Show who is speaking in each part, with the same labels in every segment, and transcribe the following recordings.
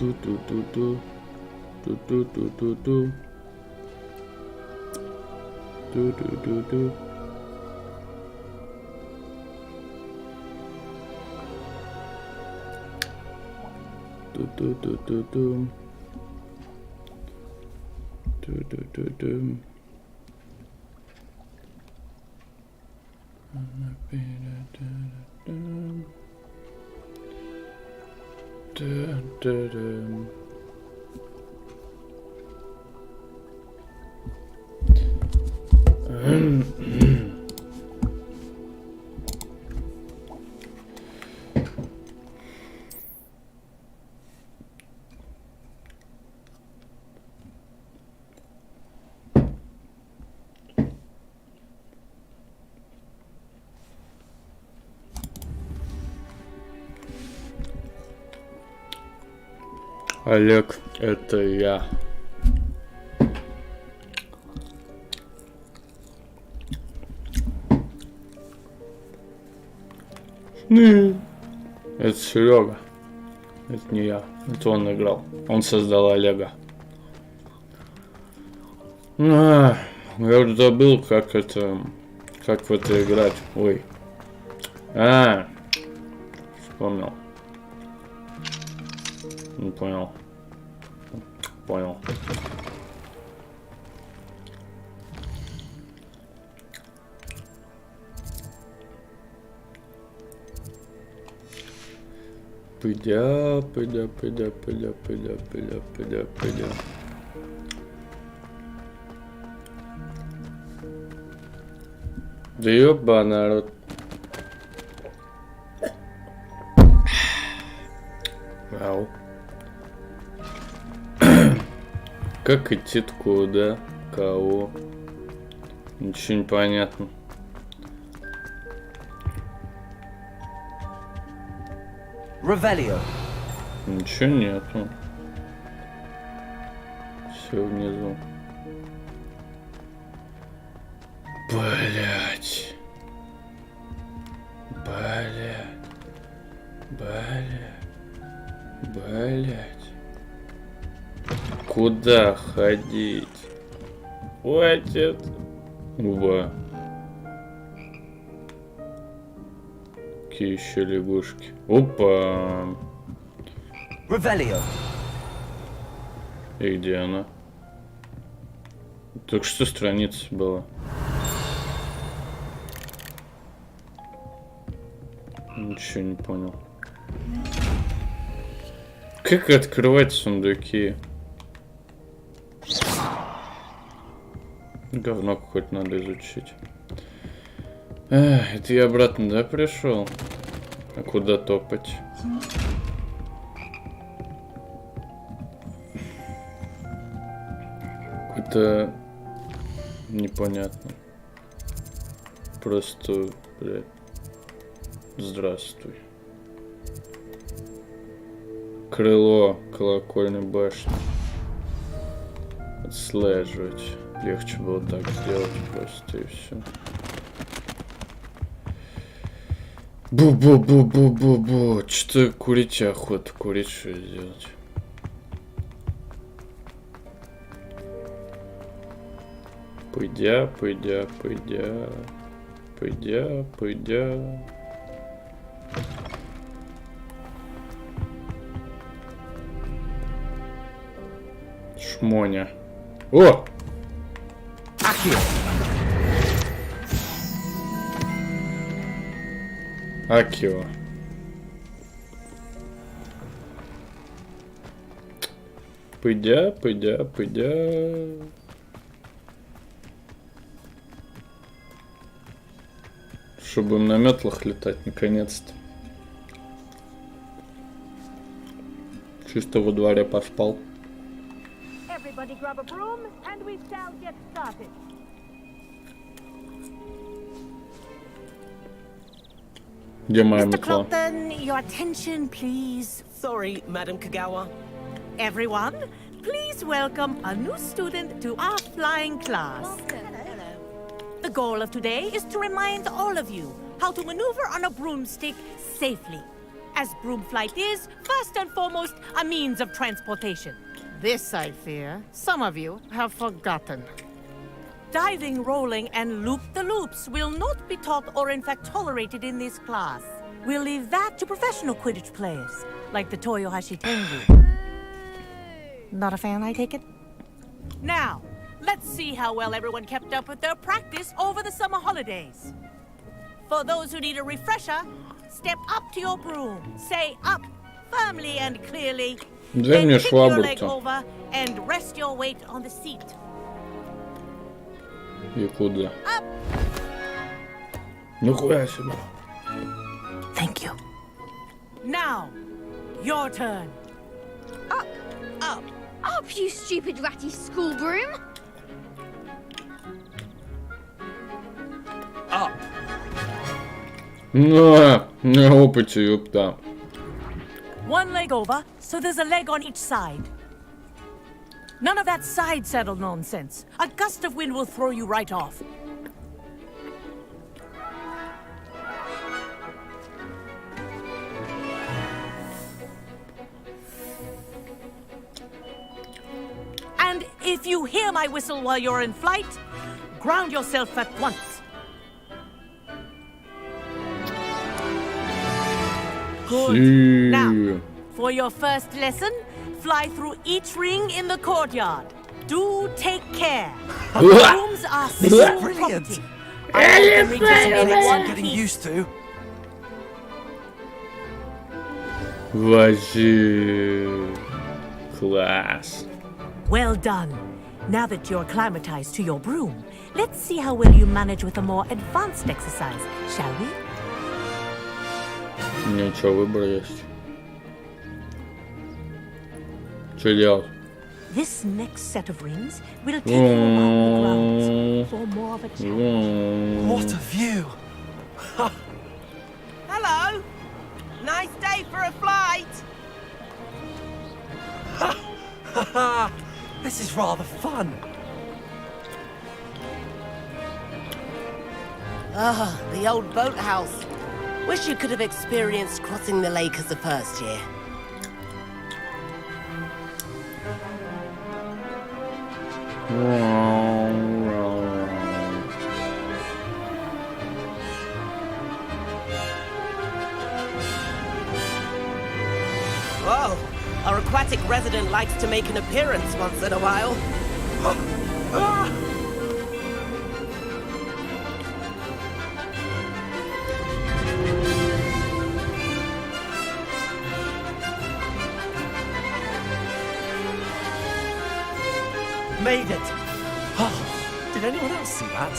Speaker 1: Ту-ту-ту-ту. Ту-ту-ту-ту-ту. Ту-ту-ту-ту. Ту-ту-ту-ту-ту. Ту-ту-ту-ту. Дun-дун-дун. Олег, это я. Это Серега. Это не я. Это он играл. Он создал Олега. Я уже забыл, как это... Как в это играть. Ой. Вспомнил. Не понял. Понял. Пыдя. Да ёба народ. Ау. Как идти куда? Кого? Ничего не понятно.
Speaker 2: Ревелио.
Speaker 1: Ничего нету. Все внизу. Блять. Блять. Куда ходить? Хватит. Уба. Какие еще лягушки? Опа.
Speaker 2: Ревелио.
Speaker 1: И где она? Только что страница была. Ничего не понял. Как открывать сундуки? Говно какое-то надо изучить. Это я обратно, да, пришел? А куда топать? Какой-то непонятно. Просто, блядь. Здравствуй. Крыло колокольной башни. Отслеживать. Легче было так сделать просто и все. Бу-бу-бу-бу-бу-бу. Что курить охота? Курить что сделать? Пойдя. Шмоня. О! Акио. Пойдя. Чтобы им на метлах летать, наконец-то. Чисто во дворе поспал. Где моя метла?
Speaker 3: Your attention, please.
Speaker 2: Sorry, Madam Kagawa.
Speaker 3: Everyone, please welcome a new student to our flying class. The goal of today is to remind all of you how to maneuver on a broomstick safely. as broom flight is, first and foremost, a means of transportation. This, I fear, some of you have forgotten. Diving, rolling, and loop-the-loops will not be taught or in fact tolerated in this class. We'll leave that to professional Quidditch players, like the Toyohashi Tengu. Not a fan, I take it? Now, let's see how well everyone kept up with their practice over the summer holidays. For those who need a refresher, step up to your broom, say up firmly and clearly, then kick your leg over and rest your weight on the seat.
Speaker 1: И куда? Нихуя себе.
Speaker 3: Thank you. Now, your turn.
Speaker 4: Up, up, up, you stupid ratty school broom!
Speaker 2: Up.
Speaker 1: На опыте, ёпта.
Speaker 3: One leg over, so there's a leg on each side. None of that side saddle nonsense. A gust of wind will throw you right off. And if you hear my whistle while you're in flight, ground yourself at once. Good. Now, for your first lesson, fly through each ring in the courtyard. Do take care. Rooms are school property. I want
Speaker 2: I'm getting used to.
Speaker 1: Вообще класс.
Speaker 3: Well done. Now that you're acclimatized to your broom, let's see how well you manage with a more advanced exercise, shall we?
Speaker 1: Ничего, выбор есть. Что делать?
Speaker 3: This next set of rings will take you around the grounds for more of a challenge.
Speaker 2: What a view!
Speaker 5: Hello! Nice day for a flight!
Speaker 2: This is rather fun.
Speaker 5: Ah, the old boathouse. Wish you could have experienced crossing the lake as a first year. Whoa, our aquatic resident likes to make an appearance once in a while.
Speaker 2: Made it! Oh, did anyone else see that?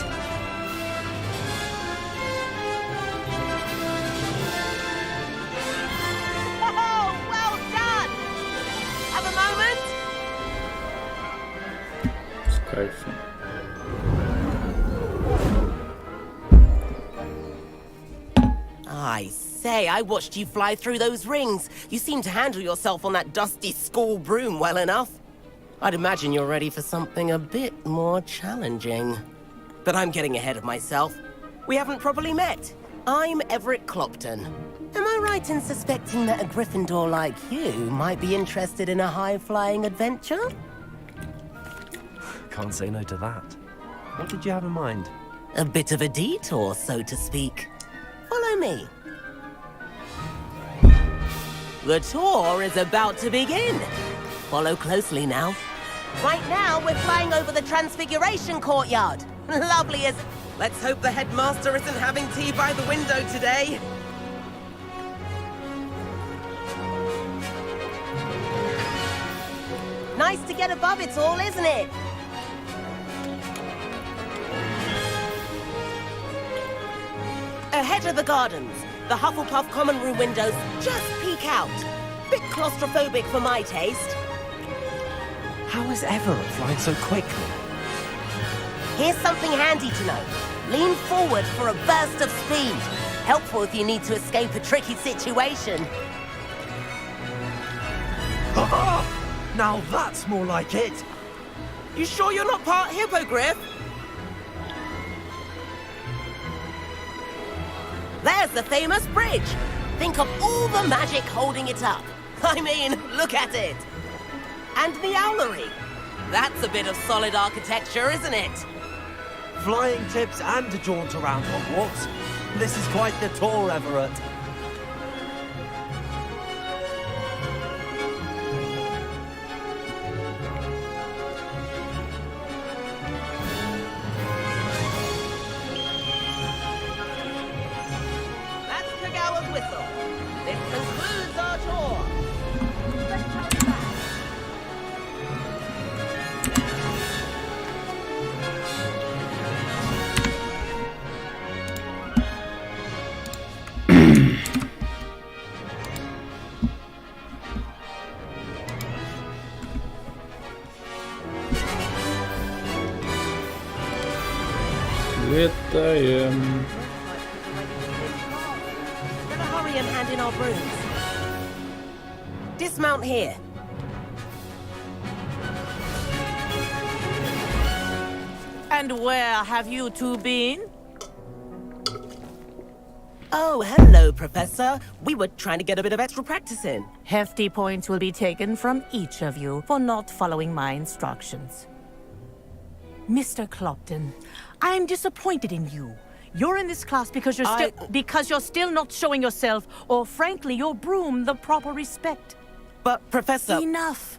Speaker 5: Oh, well done! Have a moment?
Speaker 1: С кайфом.
Speaker 5: I say, I watched you fly through those rings. You seem to handle yourself on that dusty school broom well enough. I'd imagine you're ready for something a bit more challenging. But I'm getting ahead of myself. We haven't properly met. I'm Everett Clopton. Am I right in suspecting that a Gryffindor like you might be interested in a high-flying adventure?
Speaker 2: Can't say no to that. What did you have in mind?
Speaker 5: A bit of a detour, so to speak. Follow me. The tour is about to begin. Follow closely now. Right now, we're flying over the Transfiguration Courtyard. Lovely as... Let's hope the headmaster isn't having tea by the window today. Nice to get above it all, isn't it? Ahead of the gardens, the Hufflepuff common room windows just peek out. Bit claustrophobic for my taste.
Speaker 2: How is Everett flying so quickly?
Speaker 5: Here's something handy to know. Lean forward for a burst of speed. Helpful if you need to escape a tricky situation.
Speaker 2: Now that's more like it.
Speaker 5: You sure you're not part hippogriff? There's the famous bridge. Think of all the magic holding it up. I mean, look at it. And the owlery. That's a bit of solid architecture, isn't it?
Speaker 2: Flying tips and a jaunt around Hogwarts. This is quite the tour, Everett.
Speaker 5: That's Kagawa's whistle. This concludes our tour.
Speaker 1: Летаем.
Speaker 5: Better hurry and hand in our brooms. Dismount here.
Speaker 3: And where have you two been?
Speaker 5: Oh, hello, Professor. We were trying to get a bit of extra practice in.
Speaker 3: Hefty points will be taken from each of you for not following my instructions. Mr. Clopton, I'm disappointed in you. You're in this class because you're still not showing yourself, or frankly, your broom the proper respect.
Speaker 5: But, Professor...
Speaker 3: Enough.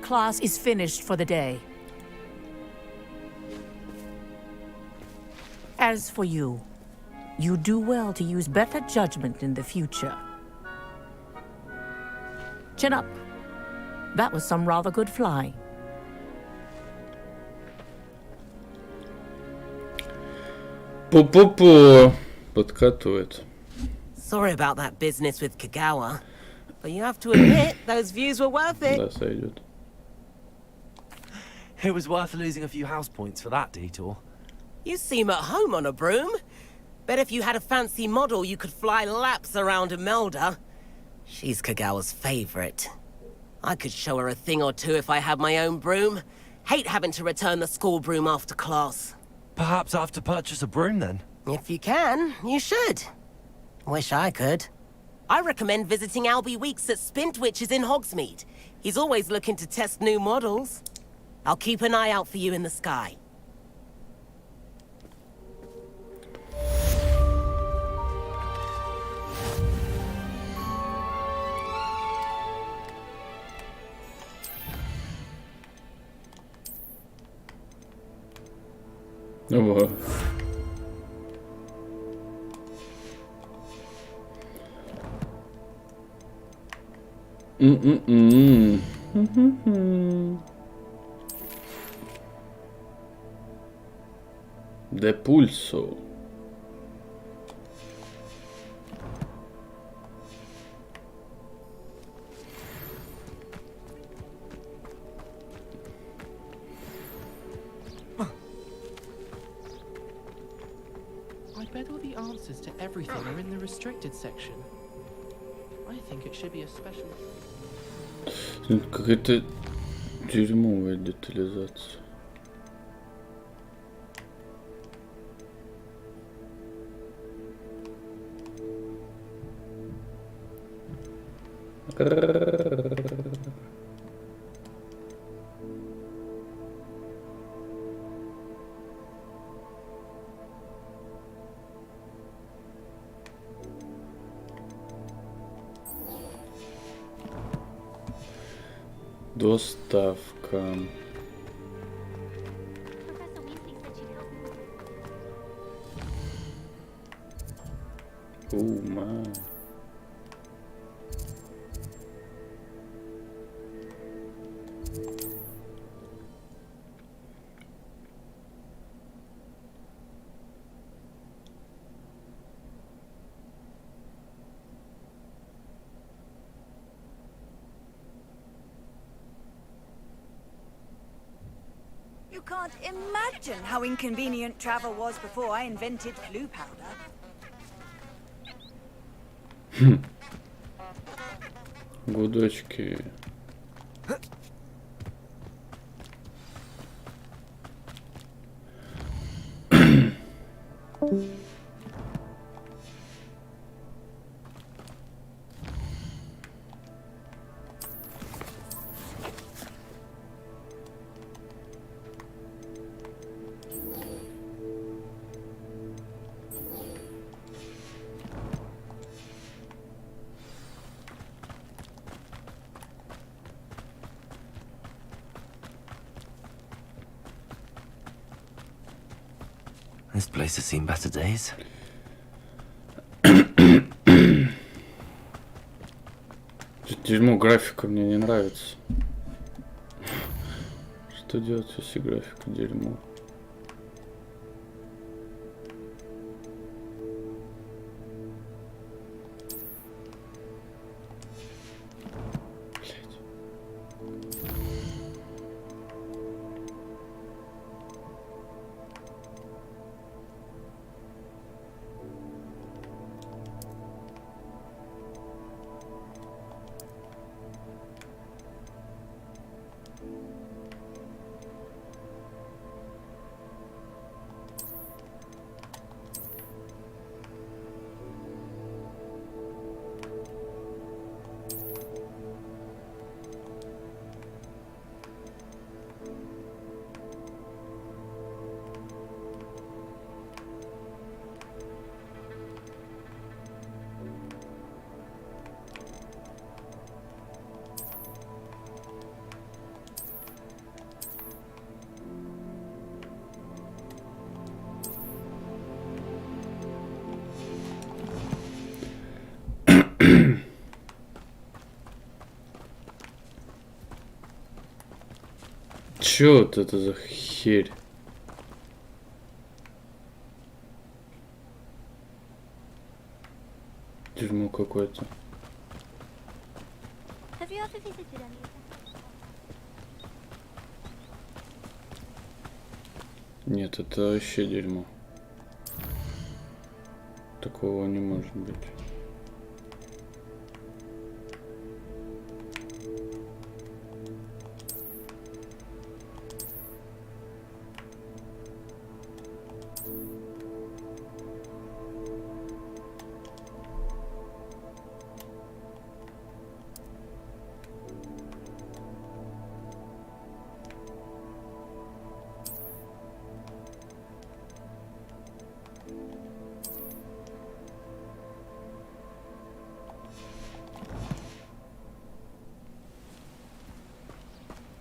Speaker 3: Class is finished for the day. As for you, you do well to use better judgment in the future. Chin up. That was some rather good flying.
Speaker 1: Пу-пу-пу. Подкатывает.
Speaker 5: Sorry about that business with Kagawa. But you have to admit, those views were worth it.
Speaker 1: Да, сойдет.
Speaker 2: It was worth losing a few house points for that detour.
Speaker 5: You seem at home on a broom. Bet if you had a fancy model, you could fly laps around Imelda. She's Kagawa's favorite. I could show her a thing or two if I had my own broom. Hate having to return the school broom after class.
Speaker 2: Perhaps I have to purchase a broom then.
Speaker 5: If you can, you should. Wish I could. I recommend visiting Albie Weeks at Spintwitches in Hogsmeade. He's always looking to test new models. I'll keep an eye out for you in the sky.
Speaker 1: Ого. De pulso.
Speaker 6: I bet all the answers to everything are in the restricted section. I think it should be a special...
Speaker 1: Какая-то дерьмовая детализация. Доставка.
Speaker 4: Professor Weasley said she'd help me.
Speaker 1: Oh my.
Speaker 7: You can't imagine how inconvenient travel was before I invented glue powder.
Speaker 1: Гудочки.
Speaker 2: This place has seen better days.
Speaker 1: Дерьмо, графика мне не нравится. Что делать, если графика дерьмо? Чё вот это за херь? Дерьмо какое-то.
Speaker 4: Have you ever visited any of them?
Speaker 1: Нет, это вообще дерьмо. Такого не может быть.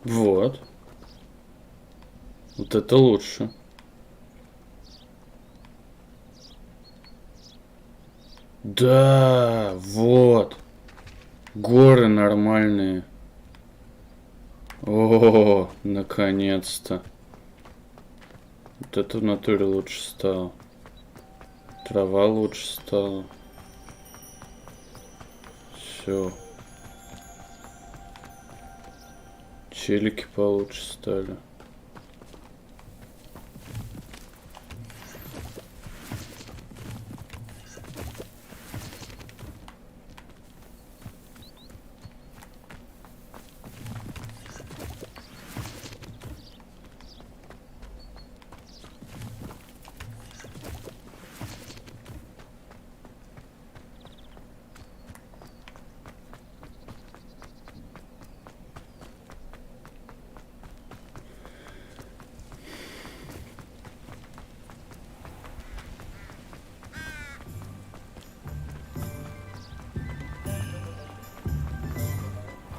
Speaker 1: Вот. Вот это лучше. Да, вот. Горы нормальные. О, наконец-то. Вот это в натуре лучше стало. Трава лучше стала. Все. Челики получше стали.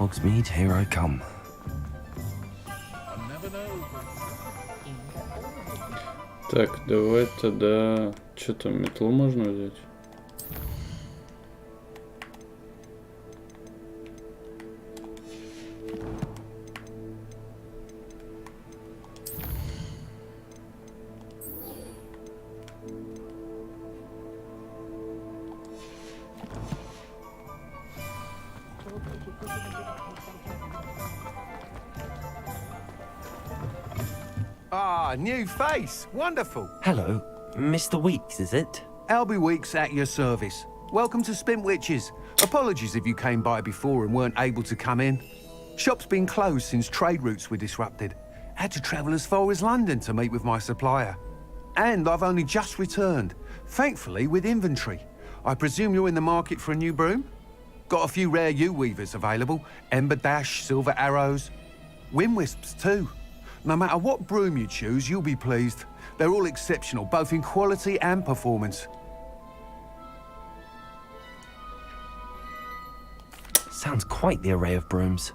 Speaker 2: Hogsmeade, here I come.
Speaker 1: Так, давай тогда... Что там, метлу можно взять?
Speaker 8: Ah, new face. Wonderful.
Speaker 2: Hello, Mr. Weeks, is it?
Speaker 8: Albie Weeks at your service. Welcome to Spintwitches. Apologies if you came by before and weren't able to come in. Shop's been closed since trade routes were disrupted. Had to travel as far as London to meet with my supplier. And I've only just returned, thankfully with inventory. I presume you're in the market for a new broom? Got a few rare yew-weavers available. Ember Dash, Silver Arrows. Wind Wisps too. No matter what broom you choose, you'll be pleased. They're all exceptional, both in quality and performance.
Speaker 2: Sounds quite the array of brooms.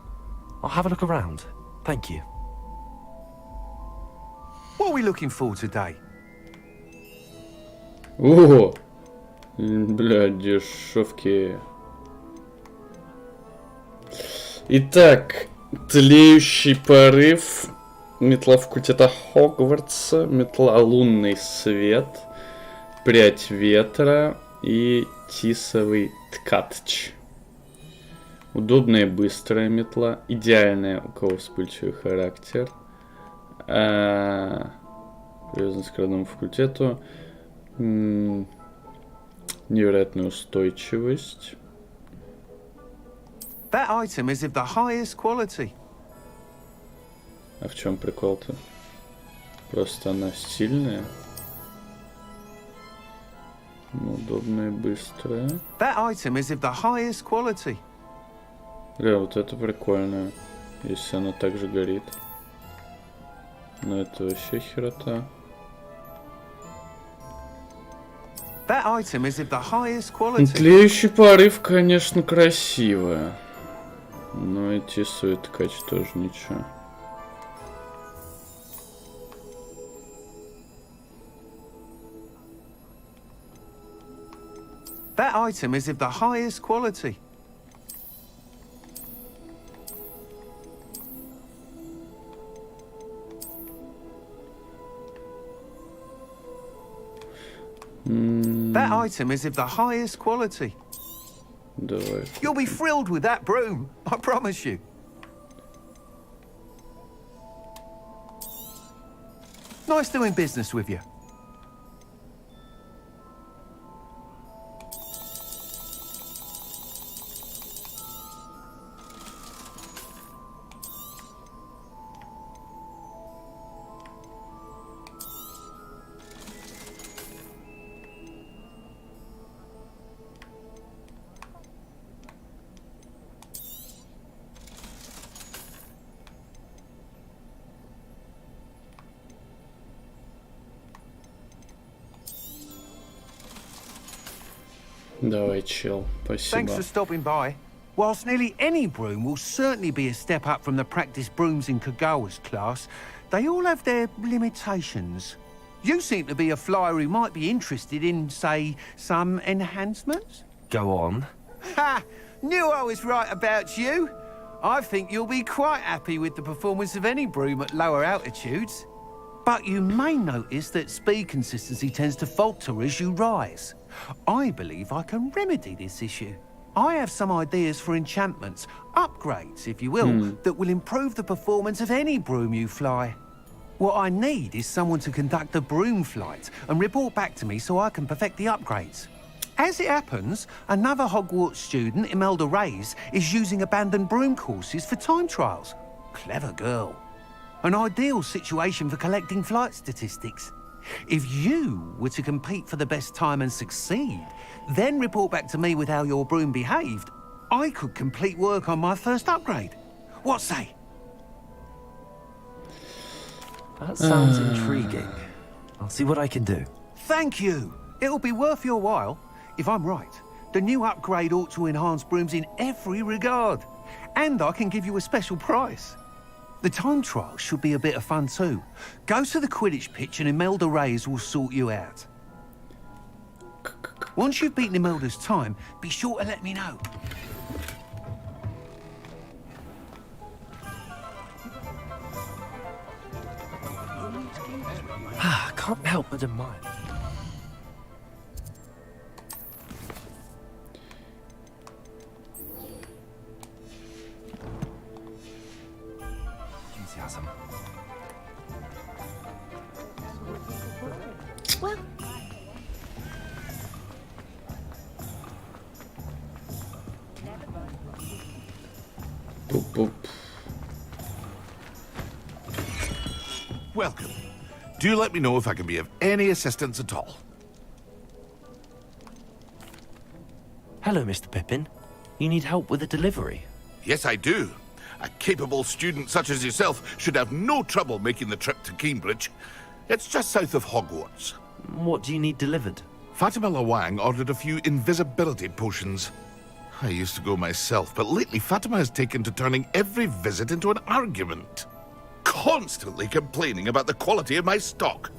Speaker 2: I'll have a look around. Thank you.
Speaker 8: What are we looking for today?
Speaker 1: О! Бля, дешевки. Итак, тлеющий порыв, метла факультета Хогвартса, метла лунный свет, прядь ветра и тисовый ткач. Удобная и быстрая метла, идеальная, у кого вспыльчивый характер, привязанность к родному факультету, невероятная устойчивость.
Speaker 8: That item is of the highest quality.
Speaker 1: А в чем прикол-то? Просто она стильная. Удобная и быстрая.
Speaker 8: That item is of the highest quality.
Speaker 1: Бля, вот это прикольно. Если она также горит. Но это вообще херота.
Speaker 8: That item is of the highest quality.
Speaker 1: Тлеющий порыв, конечно, красиво. Но и тисовый ткач тоже ничего.
Speaker 8: That item is of the highest quality. That item is of the highest quality.
Speaker 1: Давай.
Speaker 8: You'll be thrilled with that broom, I promise you. Nice doing business with you.
Speaker 1: Давай, чел.
Speaker 8: Thanks
Speaker 1: Спасибо.
Speaker 8: for stopping by. Whilst nearly any broom will certainly be a step up from the practice brooms in Kagawa's class, they all have their limitations. You seem to be a flyer who might be interested in, say, some enhancements?
Speaker 2: Go on.
Speaker 8: Ha! Knew I was right about you. I think you'll be quite happy with the performance of any broom at lower altitudes. But you may notice that speed consistency tends to falter as you rise. I believe I can remedy this issue. I have some ideas for enchantments, upgrades, if you will, that will improve the performance of any broom you fly. What I need is someone to conduct a broom flight and report back to me so I can perfect the upgrades. As it happens, another Hogwarts student, Imelda Reyes, is using abandoned broom courses for time trials. Clever girl. An ideal situation for collecting flight statistics. If you were to compete for the best time and succeed, then report back to me with how your broom behaved, I could complete work on my first upgrade. What say?
Speaker 2: That sounds intriguing. I'll see what I can do.
Speaker 8: Thank you. It'll be worth your while. If I'm right, the new upgrade ought to enhance brooms in every regard. And I can give you a special price. The time trial should be a bit of fun too. Go to the Quidditch pitch and Imelda Reyes will sort you out. Once you've beaten Imelda's time, be sure to let me know.
Speaker 2: Can't help but admire. Enthusiasm.
Speaker 3: Well,
Speaker 1: Boop, boop.
Speaker 9: Welcome. Do let me know if I can be of any assistance at all.
Speaker 2: Hello, Mr. Pippin. You need help with a delivery?
Speaker 9: Yes, I do. A capable student such as yourself should have no trouble making the trip to Cambridge. It's just south of Hogwarts.
Speaker 2: What do you need delivered?
Speaker 9: Fatima Lawang ordered a few invisibility potions. I used to go myself, but lately Fatima has taken to turning every visit into an argument. Constantly complaining about the quality of my stock.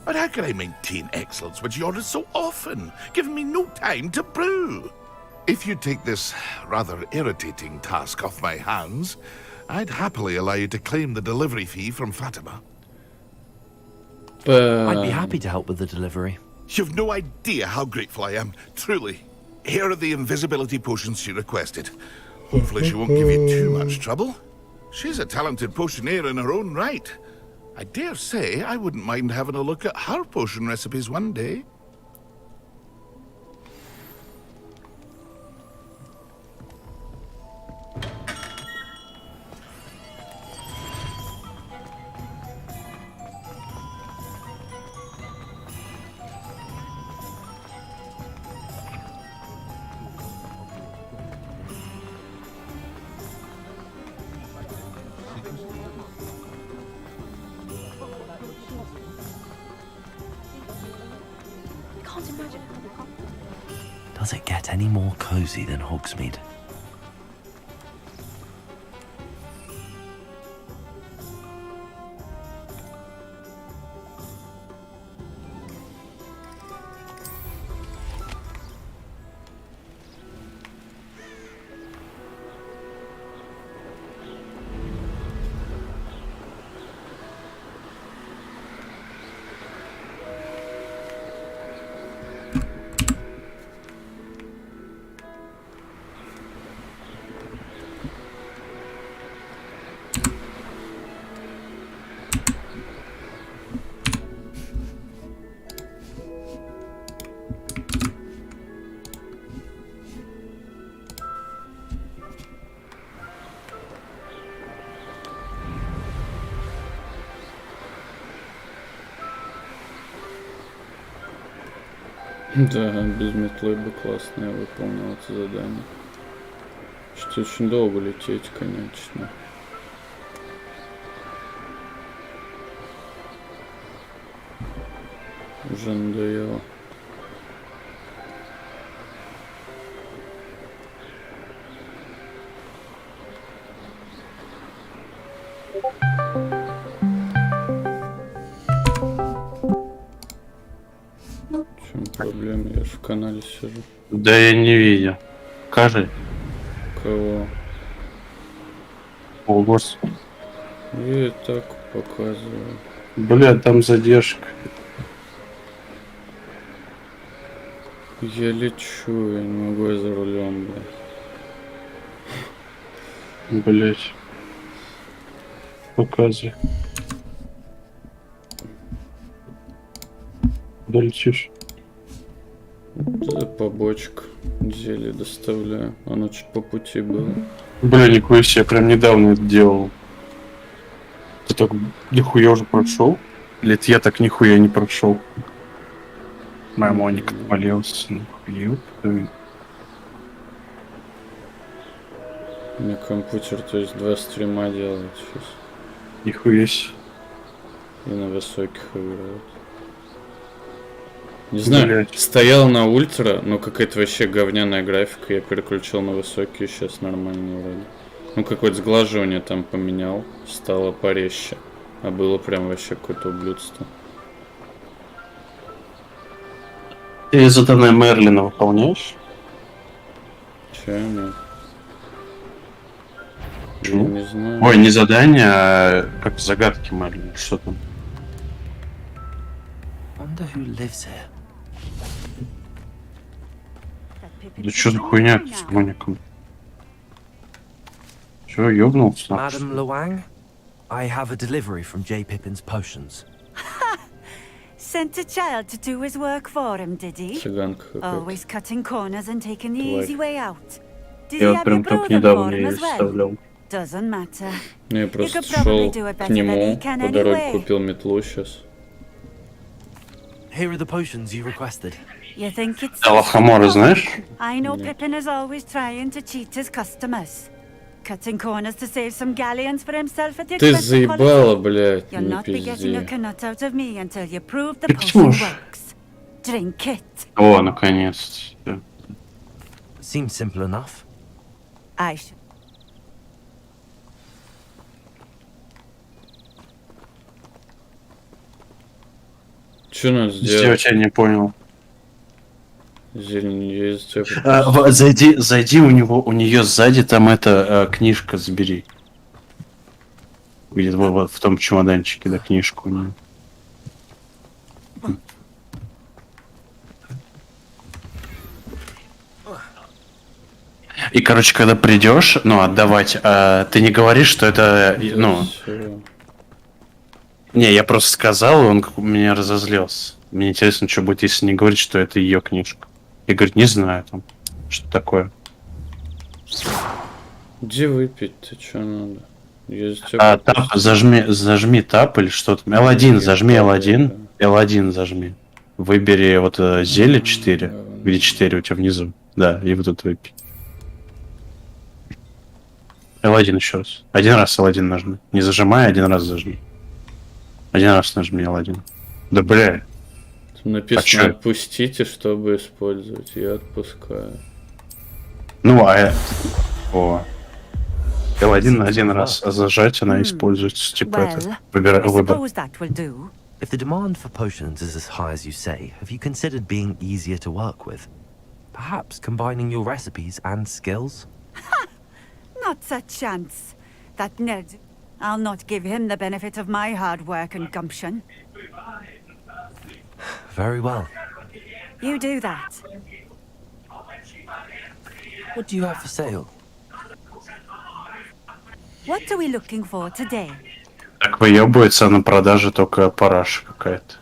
Speaker 9: But how can I maintain excellence when she orders so often, giving me no time to brew? If you take this rather irritating task off my hands, I'd happily allow you to claim the delivery fee from Fatima.
Speaker 2: I'd be happy to help with the delivery.
Speaker 9: You've no idea how grateful I am, truly. Here are the invisibility potions she requested. Hopefully she won't give you too much trouble. She's a talented potioneer in her own right. I dare say I wouldn't mind having a look at her potion recipes one day.
Speaker 4: Can't imagine how the
Speaker 2: Does it get any more cozy than Hogsmeade?
Speaker 1: Да, без метлы бы классно я выполнил это задание. Что очень долго лететь, конечно. Уже надоело. В чем проблема? Я же в канале сижу.
Speaker 10: Да я не видел. Кажи.
Speaker 1: Кого?
Speaker 10: Хогвартс.
Speaker 1: Я и так показываю.
Speaker 10: Бля, там задержка.
Speaker 1: Я лечу, я не могу, я за рулем, бля.
Speaker 10: Блять. Показывай. Куда летишь?
Speaker 1: Да, побочек зелье доставляю. Оно чуть по пути было.
Speaker 10: Бля, нихуя себе, я прям недавно это делал. Ты так нихуя уже прошел? Или это я так нихуя не прошел? Моя Моника отвалился. Нихуя.
Speaker 1: У меня компьютер, то есть 2 стрима делает сейчас.
Speaker 10: Нихуя себе.
Speaker 1: И на высоких играет. Не знаю,
Speaker 10: Блять.
Speaker 1: стоял на ультра, но какая-то вообще говняная графика. Я переключил на высокие, сейчас нормально вроде. Ну, какое-то сглаживание там поменял, стало порезче. А было прям вообще какое-то ублюдство.
Speaker 10: Ты задание Мерлина выполняешь?
Speaker 1: Че, нет? Я
Speaker 10: Ну.
Speaker 1: не знаю.
Speaker 10: Ой, не задание, а как загадки Мерлина. Что там?
Speaker 2: Wonder who lives here.
Speaker 10: Да что за хуйня с Моником? Че, ёбнулся?
Speaker 2: Madam Luang, I have a delivery from J. Pippin's potions.
Speaker 11: Sent a child to do his work for him, did he?
Speaker 1: Цыганка какая-то.
Speaker 11: Always cutting corners and taking the
Speaker 1: Тварь.
Speaker 11: easy way out. Did
Speaker 10: Я
Speaker 11: he
Speaker 10: вот
Speaker 11: have
Speaker 10: прям
Speaker 11: you brew
Speaker 10: только
Speaker 11: them
Speaker 10: недавно
Speaker 11: for him
Speaker 10: ее
Speaker 11: as well?
Speaker 10: вставлял.
Speaker 11: Doesn't matter.
Speaker 1: Я
Speaker 11: You
Speaker 1: просто
Speaker 11: could probably
Speaker 1: шел
Speaker 11: do it
Speaker 1: к
Speaker 11: better than he
Speaker 1: нему,
Speaker 11: can
Speaker 1: по дороге
Speaker 11: anyway.
Speaker 1: купил метлу сейчас.
Speaker 2: Here are the potions you requested.
Speaker 11: You think it's
Speaker 10: А лохомора знаешь?
Speaker 11: I know
Speaker 1: Yeah.
Speaker 11: Pippin is always trying to cheat his customers. Cutting corners to save some galleons for himself at the
Speaker 1: Ты
Speaker 11: expense of
Speaker 1: заебала,
Speaker 11: quality.
Speaker 1: блядь,
Speaker 11: You'll
Speaker 1: не
Speaker 11: not be getting a
Speaker 1: пизди.
Speaker 11: canut out of me until you prove the
Speaker 10: Ты
Speaker 11: potion
Speaker 10: почему?
Speaker 11: works. Drink it.
Speaker 10: О, наконец-то.
Speaker 2: Seems simple enough.
Speaker 11: I should.
Speaker 1: Что надо
Speaker 10: Сделать
Speaker 1: сделать?
Speaker 10: я не понял.
Speaker 1: Зелень есть.
Speaker 10: Зайди у нее сзади, там эта книжка забери. Где-то вот в том чемоданчике, да, книжку у нее. И, короче, когда придешь, ну, отдавать, ты не говоришь, что это, ну...
Speaker 1: Всё.
Speaker 10: Не, я просто сказал, и он меня разозлился. Мне интересно, что будет, если не говорить, что это ее книжка. Я говорю, не знаю, там, что такое.
Speaker 1: Где выпить-то? Что надо? Есть
Speaker 10: Тап, зажми тап или что там. L1, зажми L1. L1 зажми. Выбери вот зелье 4. Где 4 у тебя внизу. Да, и вот тут выпей. L1 еще раз. Один раз L1 нажми. Не зажимай, один раз зажми. Один раз нажми L1. Да бля.
Speaker 1: Там написано отпустите, чтобы использовать. Я отпускаю.
Speaker 10: Ну, О. L1 один раз, а зажать она используется. Типа это. Выбор.
Speaker 2: If the demand for potions is as high as you say, have you considered being easier to work with? Perhaps combining your recipes and skills?
Speaker 11: Not a chance. That Ned. I'll not give him the benefit of my hard work and gumption.
Speaker 2: Very well.
Speaker 11: You do that.
Speaker 2: What do you have for sale?
Speaker 11: What are we looking for today?
Speaker 10: Так выебывается на продаже только параша какая-то.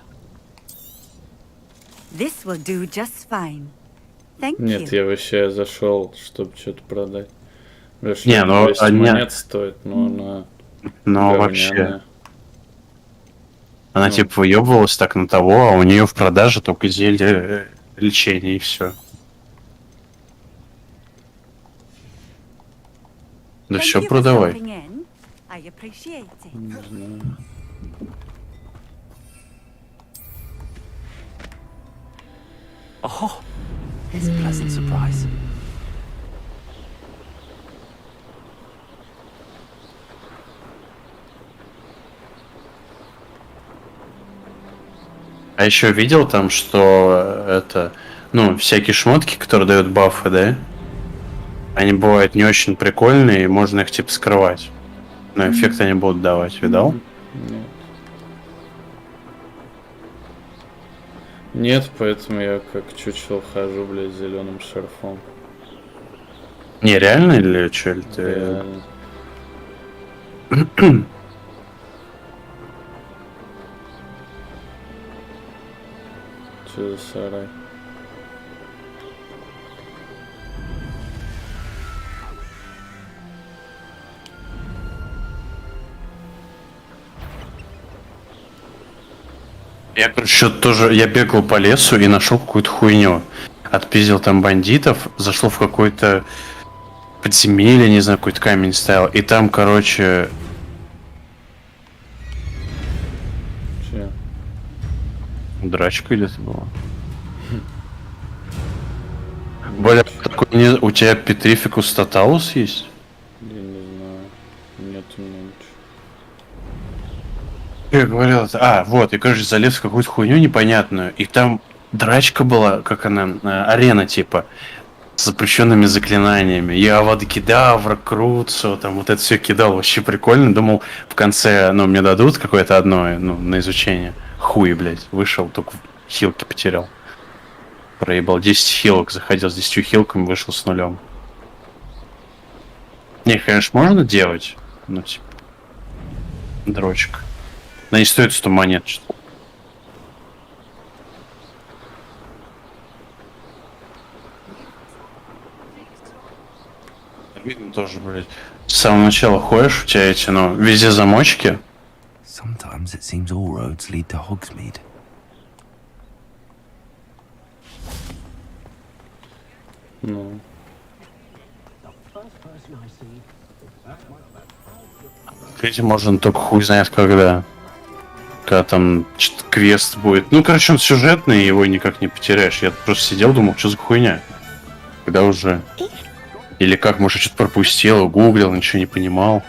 Speaker 11: This will do just fine. Thank
Speaker 1: Нет,
Speaker 11: you.
Speaker 1: я вообще зашел, чтобы что-то продать.
Speaker 10: Не, ну
Speaker 1: 200 монет стоит, но она
Speaker 10: вообще.
Speaker 1: говняная.
Speaker 10: Она типа выебывалась так на того, а у нее в продаже только зелье лечения и все. Да все продавай.
Speaker 11: I appreciate it.
Speaker 1: Не знаю.
Speaker 2: Oh, it's a pleasant surprise.
Speaker 10: А еще видел там, что это, ну, всякие шмотки, которые дают бафы, да? Они бывают не очень прикольные, и можно их типа скрывать. Но эффект они будут давать, видал?
Speaker 1: Нет. Нет, поэтому я как чучело хожу, блядь, с зеленым шарфом.
Speaker 10: Не, реально или что? Или ты...
Speaker 1: Реально. Что за сарай?
Speaker 10: Я, короче, тоже, я бегал по лесу и нашел какую-то хуйню. Отпиздил там бандитов, зашел в какое-то подземелье, не знаю, какой-то камень стоял. И там, короче...
Speaker 1: Че?
Speaker 10: Драчка где-то была. Более такой, у тебя Петрификус Тоталус есть?
Speaker 1: Я не знаю. Нет у меня ничего.
Speaker 10: Я говорил, вот, и, короче, залез в какую-то хуйню непонятную, и там драчка была, как она, арена, типа, с запрещенными заклинаниями. Я авада-кедавра, Круцо, там вот это все кидал, вообще прикольно. Думал, в конце, ну, мне дадут какое-то одно, ну, на изучение. Хуй, блядь, вышел, только хилки потерял. Проебал 10 хилок, заходил с 10 хилками, вышел с нулем. Не, конечно, можно делать, ну, типа, дрочка. Она не стоит 100 монет, что-то. Видно тоже, блядь. С самого начала ходишь, у тебя эти, ну, везде замочки.
Speaker 2: Sometimes it seems all roads lead to Hogsmeade.
Speaker 1: Ну.
Speaker 10: Эти можно только хуй знает когда. Когда там квест будет. Ну, короче, он сюжетный, его никак не потеряешь. Я просто сидел, думал, что за хуйня. Когда уже... Или как, может, что-то пропустил, гуглил, ничего не понимал.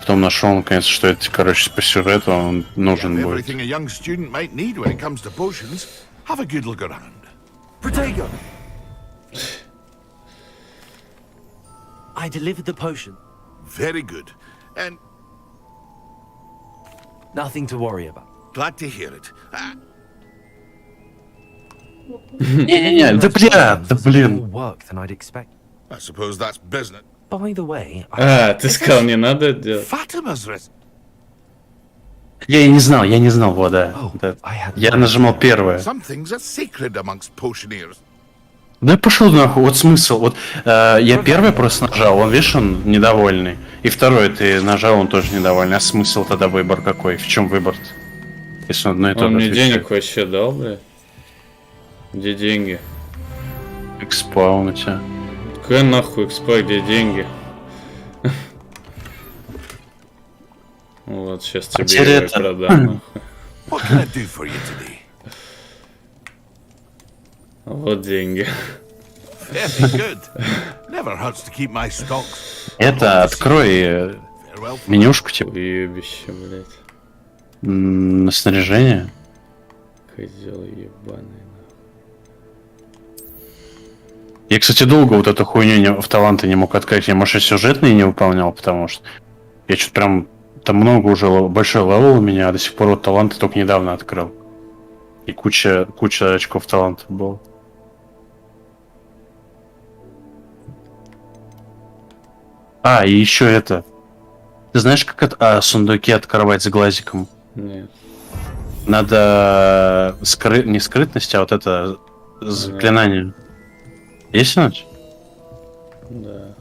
Speaker 10: Потом нашел, наконец, что это, короче, по сюжету он нужен будет.
Speaker 9: Everything a young student might need when it comes to potions. Have a good look around.
Speaker 2: Protego! I delivered the potion.
Speaker 9: Very good. And
Speaker 2: Nothing to worry about.
Speaker 9: glad to hear it.
Speaker 10: Не-не-не, да бля, да блин.
Speaker 2: More work than I'd expect.
Speaker 9: I suppose that's business.
Speaker 2: By the way,
Speaker 1: А, ты сказал, не надо это делать.
Speaker 9: Fatima's res-
Speaker 10: Я не знал, вот, да. Да. Я нажимал первое.
Speaker 9: Some things are sacred amongst potioneers.
Speaker 10: Да пошел нахуй, вот смысл. Вот я первый просто нажал, он, видишь, он недовольный. И второй ты нажал, он тоже недовольный. А смысл тогда выбор какой? В чем выбор-то? Если он одно и то
Speaker 1: Он
Speaker 10: же
Speaker 1: мне
Speaker 10: отвечает.
Speaker 1: денег вообще дал, блядь. Где деньги?
Speaker 10: Экспаун у тебя.
Speaker 1: Какой нахуй экспа, где деньги? Вот, сейчас тебе
Speaker 10: теперь
Speaker 1: его и
Speaker 10: это-
Speaker 1: продам, нахуй.
Speaker 9: What can I do for you today?
Speaker 1: Вот деньги.
Speaker 9: Very good. Never hurts to keep my stocks.
Speaker 10: Это открой
Speaker 9: Farewell.
Speaker 10: менюшку, типа,
Speaker 1: Уебище, блядь.
Speaker 10: на снаряжение.
Speaker 1: Козел ебаный.
Speaker 10: Я, кстати, долго вот эту хуйню в таланты не мог открыть. Я, может, и сюжетные не выполнял, потому что я что-то прям... Там много уже, большой левел у меня, а до сих пор вот таланты только недавно открыл. И куча очков талантов было. А, и еще это. Ты знаешь, как сундуки открывать с глазиком?
Speaker 1: Нет.
Speaker 10: Надо не скрытность, а вот это заклинание. Есть ночь?
Speaker 1: Да.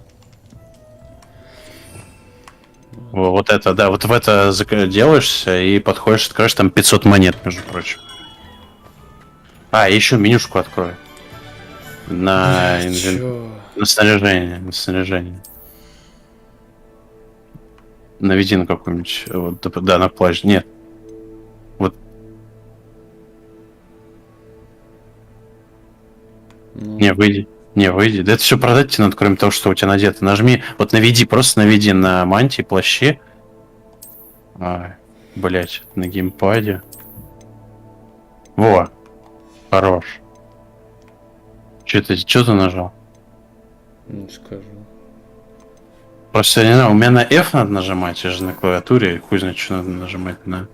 Speaker 10: Вот это, да, вот в это делаешься и подходишь, откроешь, там 500 монет, между прочим. А, еще менюшку открой. На снаряжение. Наведи на какую-нибудь, вот, да, на плащ. Нет. Вот. Не, выйди. Да это все продать тебе надо, кроме того, что у тебя надето. Нажми, вот наведи, просто наведи на мантии, плаще. Блять, на геймпаде. Во. Хорош. Че ты нажал?
Speaker 1: Не скажу.
Speaker 10: Просто я не знаю, у меня на F надо нажимать, я же на клавиатуре, хуй знает, что надо нажимать на.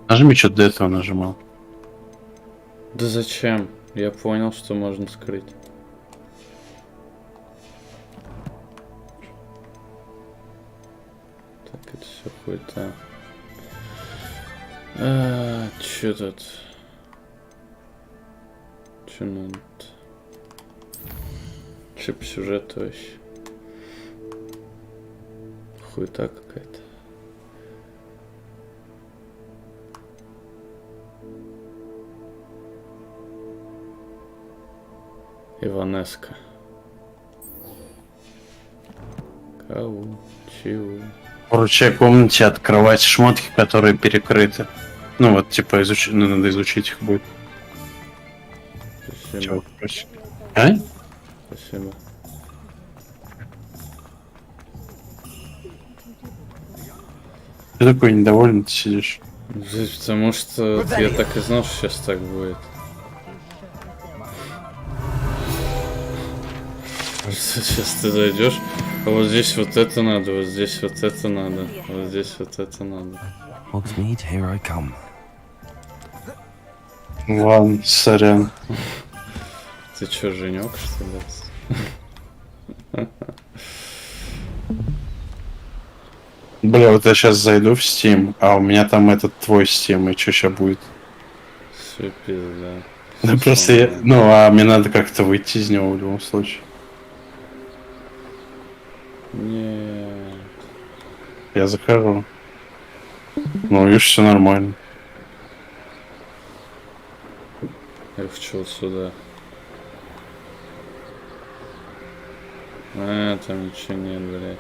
Speaker 10: Нажми, что до этого нажимал.
Speaker 1: Да зачем? Я понял, что можно скрыть. Так, это все хуйта. Чё тут? Чё надо-то? Чё по сюжету вообще? Хуйта какая-то. Иванеска. Кого? Чего?
Speaker 10: Поручай комнате открывать шмотки, которые перекрыты. Ну вот, типа, надо изучить их будет.
Speaker 1: Спасибо.
Speaker 10: Чего, короче? А?
Speaker 1: Спасибо.
Speaker 10: Ты такой недовольный, ты сидишь.
Speaker 1: Потому что я так и знал, что сейчас так будет. Сейчас ты зайдешь, а вот здесь вот это надо, вот здесь вот это надо, вот здесь вот это надо.
Speaker 2: Hogsmeade, here I come.
Speaker 10: Ладно, сорян.
Speaker 1: Ты чё, женек, что ли?
Speaker 10: Бля, вот я сейчас зайду в Steam, а у меня там этот твой Steam, и что сейчас будет?
Speaker 1: Все пизда.
Speaker 10: Да просто я... Ну, а мне надо как-то выйти из него в любом случае.
Speaker 1: Нет.
Speaker 10: Я захожу. Ну, видишь, все нормально.
Speaker 1: Я хочу вот сюда. Там ничего нет, блядь.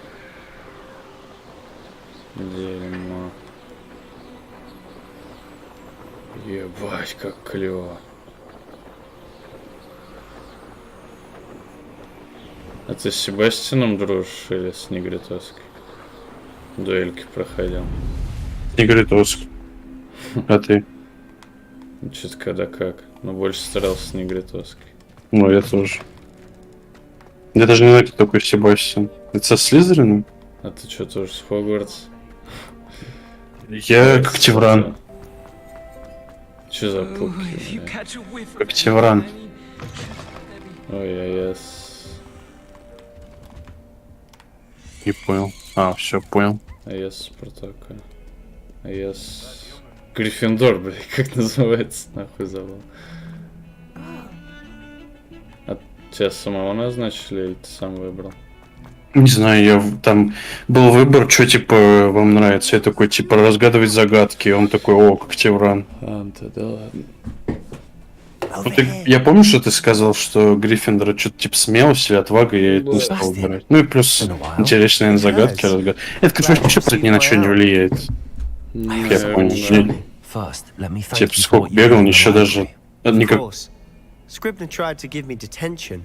Speaker 1: Дерьмо. Ебать, как клево. А ты с Себастьяном дружишь или с Негритовской? Дуэльки проходил.
Speaker 10: Негритовский. А ты?
Speaker 1: Чё-то когда как. Но больше старался с Негритовской.
Speaker 10: Ну, я тоже. Я даже не знаю, кто такой Себастьян. Это со Слизерином?
Speaker 1: А ты чё, тоже с Хогвартс?
Speaker 10: Я Когтевран.
Speaker 1: Чё за пупки?
Speaker 10: Когтевран.
Speaker 1: Ой, я
Speaker 10: Не понял. А, все, понял.
Speaker 1: А я с Спартака. А я с... Гриффиндор, блядь, как называется? Нахуй забыл. А тебя самого назначили или ты сам выбрал?
Speaker 10: Не знаю, там был выбор, что типа вам нравится. Я такой, типа, разгадывать загадки. Он такой, о, Когтевран.
Speaker 1: Да ладно.
Speaker 10: Ну, я помню, что ты сказал, что Гриффиндора что-то типа смелость или отвага, я это не стал выбирать. Ну и плюс интересные загадки разгадывать. Это, конечно, вообще ни на что не влияет. Я помню, типа, сколько бегал, ничего даже... Никак...
Speaker 12: Scribner tried to give me detention,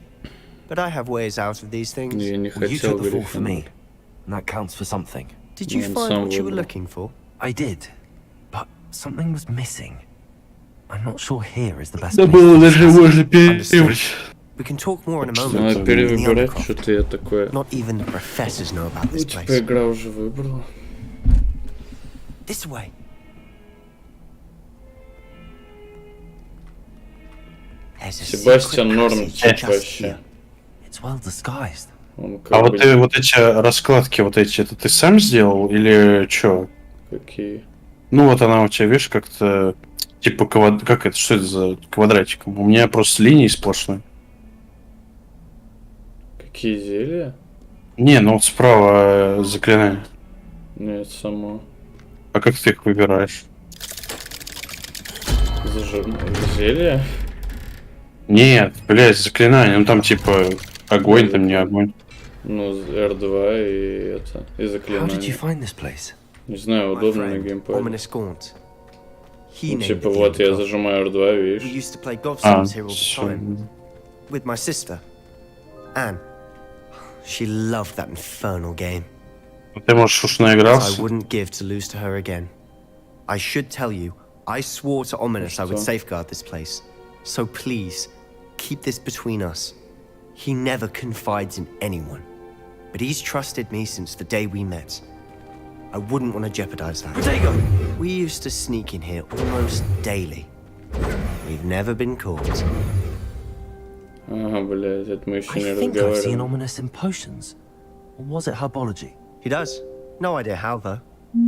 Speaker 12: but I have ways out of these things.
Speaker 1: Я не
Speaker 2: Well, you
Speaker 1: хотел
Speaker 2: took the fall for
Speaker 1: Гриффиндора.
Speaker 2: me. And that counts for something.
Speaker 12: Did you
Speaker 1: Man,
Speaker 12: find
Speaker 1: some
Speaker 12: what you were
Speaker 1: will.
Speaker 12: looking for?
Speaker 2: I did. But something was missing. I'm not sure here is the best
Speaker 10: Да
Speaker 2: place
Speaker 10: было
Speaker 2: to
Speaker 10: даже
Speaker 2: discuss it.
Speaker 10: можно перевыбрать.
Speaker 12: We can talk more in a moment.
Speaker 1: Надо
Speaker 12: In the
Speaker 1: перевыбирать,
Speaker 12: Undercroft.
Speaker 1: что-то я такое.
Speaker 12: Not even the professors know about
Speaker 1: Ну,
Speaker 12: this
Speaker 1: типа,
Speaker 12: place.
Speaker 1: игра уже выбрала.
Speaker 12: This way. There's a
Speaker 1: Себастьян
Speaker 12: secret
Speaker 1: норм,
Speaker 12: passage
Speaker 1: тип
Speaker 12: just
Speaker 1: вообще.
Speaker 12: here.
Speaker 2: It's well disguised.
Speaker 1: Он
Speaker 10: А
Speaker 1: как
Speaker 10: вот
Speaker 1: бы...
Speaker 10: ты вот эти раскладки, вот эти, это ты сам сделал или чё?
Speaker 1: Какие?
Speaker 10: Ну вот она у тебя, видишь, как-то типа как это, что это за квадратик? У меня просто линии сплошные.
Speaker 1: Какие зелья?
Speaker 10: Не, ну вот справа заклинание.
Speaker 1: Нет, само.
Speaker 10: А как ты их выбираешь?
Speaker 1: Зелья?
Speaker 10: Нет, блядь, заклинание, ну там типа огонь, там не огонь.
Speaker 1: Ну, R2 и это, и
Speaker 2: How did you
Speaker 1: заклинание.
Speaker 2: find this place?
Speaker 1: Не знаю,
Speaker 12: My
Speaker 1: удобно на
Speaker 12: friend,
Speaker 1: геймпаде.
Speaker 12: Ominous Gaunt. He
Speaker 1: Ну,
Speaker 12: named
Speaker 1: типа
Speaker 12: it the
Speaker 1: вот я
Speaker 12: Undercroft.
Speaker 1: зажимаю R2,
Speaker 12: We
Speaker 1: видишь?
Speaker 12: used to play golf
Speaker 10: А,
Speaker 12: games here all the
Speaker 10: всё.
Speaker 12: time. With my sister, Anne. She loved that infernal game.
Speaker 10: Ты, может, уж
Speaker 12: I
Speaker 10: наигрался?
Speaker 12: wouldn't give to lose to her again. I should tell you, I swore to Ominous I would
Speaker 1: Что?
Speaker 12: safeguard this place. So please, keep this between us. He never confides in anyone. But he's trusted me since the day we met. I wouldn't want to jeopardize that. We used to sneak in here almost daily. We've never been caught.
Speaker 1: Ага, блядь, это мы еще
Speaker 2: I
Speaker 1: не
Speaker 2: think I've seen
Speaker 1: разговаривали.
Speaker 2: ominous in potions. Or was it herbology?
Speaker 12: He does. No idea how, though.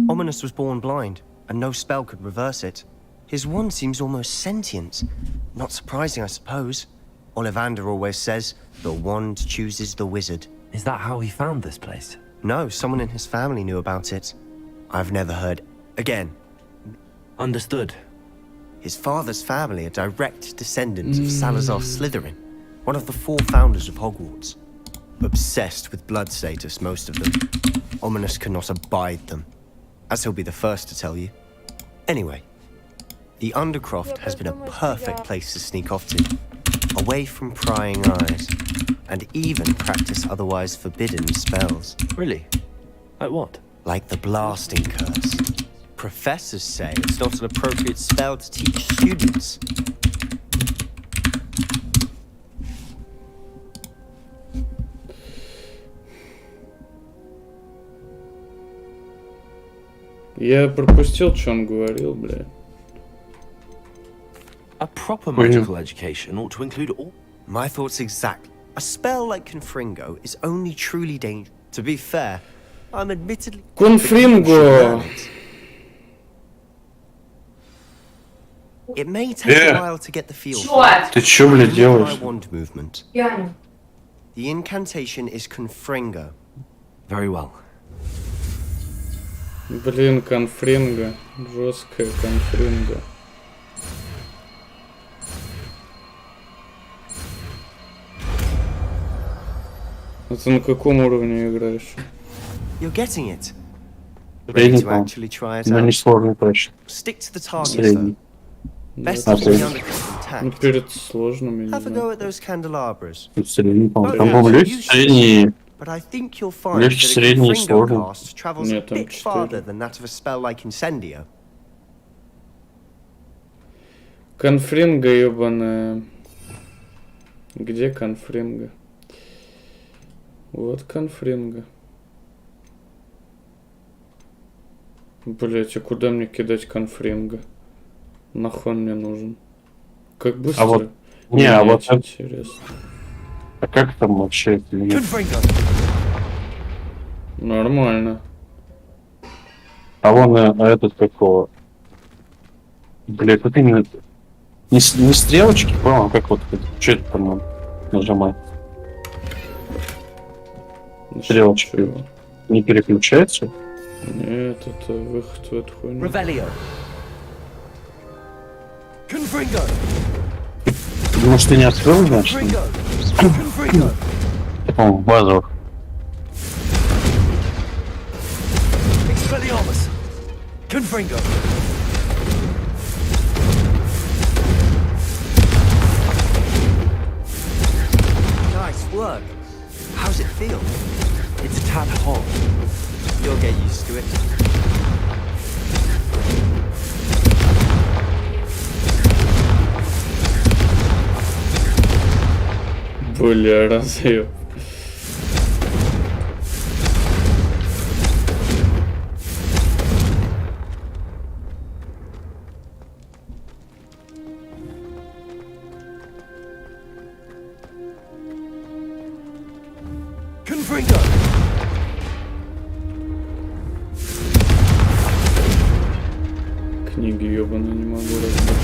Speaker 12: Ominous was born blind, and no spell could reverse it. His wand seems almost sentient. Not surprising, I suppose. Ollivander always says, the wand chooses the wizard.
Speaker 2: Is that how he found this place?
Speaker 12: No, someone in his family knew about it. I've never heard. Again,
Speaker 2: Understood.
Speaker 12: his father's family are direct descendants of Salazar Slytherin, one of the 4 founders of Hogwarts. Obsessed with blood status, most of them. Ominous cannot abide them, as he'll be the first to tell you. Anyway, the Undercroft has been a perfect place to sneak off to, away from prying eyes, and even practice otherwise forbidden spells.
Speaker 2: Really? Like what?
Speaker 12: Like the blasting curse. Professors say it's not an appropriate spell to teach students.
Speaker 1: Я пропустил, что он говорил, бля.
Speaker 2: A proper
Speaker 10: Well, yeah.
Speaker 2: magical education ought to include all.
Speaker 12: My thoughts exactly. A spell like Confringo is only truly dangerous. To be fair, I'm admittedly...
Speaker 1: Confringo!
Speaker 12: It may take
Speaker 10: Yeah.
Speaker 12: a while to get the feel.
Speaker 10: Ты чё, блядь,
Speaker 12: My
Speaker 10: делаешь?
Speaker 12: wand movement. The incantation is Confringo.
Speaker 2: Very well.
Speaker 1: Блин, конфринга. Жесткая конфринга. А ты на каком уровне играешь?
Speaker 12: You're getting it. Ready
Speaker 10: Средний,
Speaker 12: to
Speaker 10: по-моему.
Speaker 12: actually try it
Speaker 10: Но не
Speaker 12: out.
Speaker 10: сложно точно.
Speaker 12: Stick to the targets, though.
Speaker 10: Средний.
Speaker 12: Best
Speaker 10: Ah,
Speaker 12: to keep
Speaker 10: sì.
Speaker 12: the undercut
Speaker 1: Ну,
Speaker 12: intact.
Speaker 1: перед сложным, я не
Speaker 12: Have a go
Speaker 1: знаю.
Speaker 12: at those candelabras.
Speaker 10: Тут средний, по-моему.
Speaker 12: Both
Speaker 10: Там,
Speaker 12: are
Speaker 10: по-моему, легкий,
Speaker 12: useful,
Speaker 10: средний.
Speaker 12: but I think you'll find
Speaker 10: Легкий,
Speaker 12: that a
Speaker 10: средний и
Speaker 12: Confringo
Speaker 10: сложный.
Speaker 12: cast travels a
Speaker 1: Нет, там
Speaker 12: bit farther
Speaker 1: 4.
Speaker 12: than that of a spell like Incendio.
Speaker 1: Конфринга ебаная. Где конфринга? Вот конфринга. Блять, а куда мне кидать конфринга? Нахуй он мне нужен? Как быстро?
Speaker 10: А вот... Не, а вот...
Speaker 1: интересно.
Speaker 10: А как там вообще?
Speaker 1: Нормально.
Speaker 10: А вон этот какого? Блять, вот именно... Не стрелочки, понял, как вот... Что это там нажимать? Стрелочки.
Speaker 1: Чего?
Speaker 10: Не переключается?
Speaker 1: Нет, это выход в эту хуйню.
Speaker 12: Revelio. Confringo.
Speaker 10: Потому что ты не открыл, значит?
Speaker 12: Confringo.
Speaker 10: По-моему, в базовых.
Speaker 12: Expelliarmus. Confringo. Nice work. How's it feel?
Speaker 2: It's a tad hot.
Speaker 12: You'll get used to it.
Speaker 1: Бля, разъеб.
Speaker 12: Confringo.
Speaker 1: Книги ебаные не могу разбить.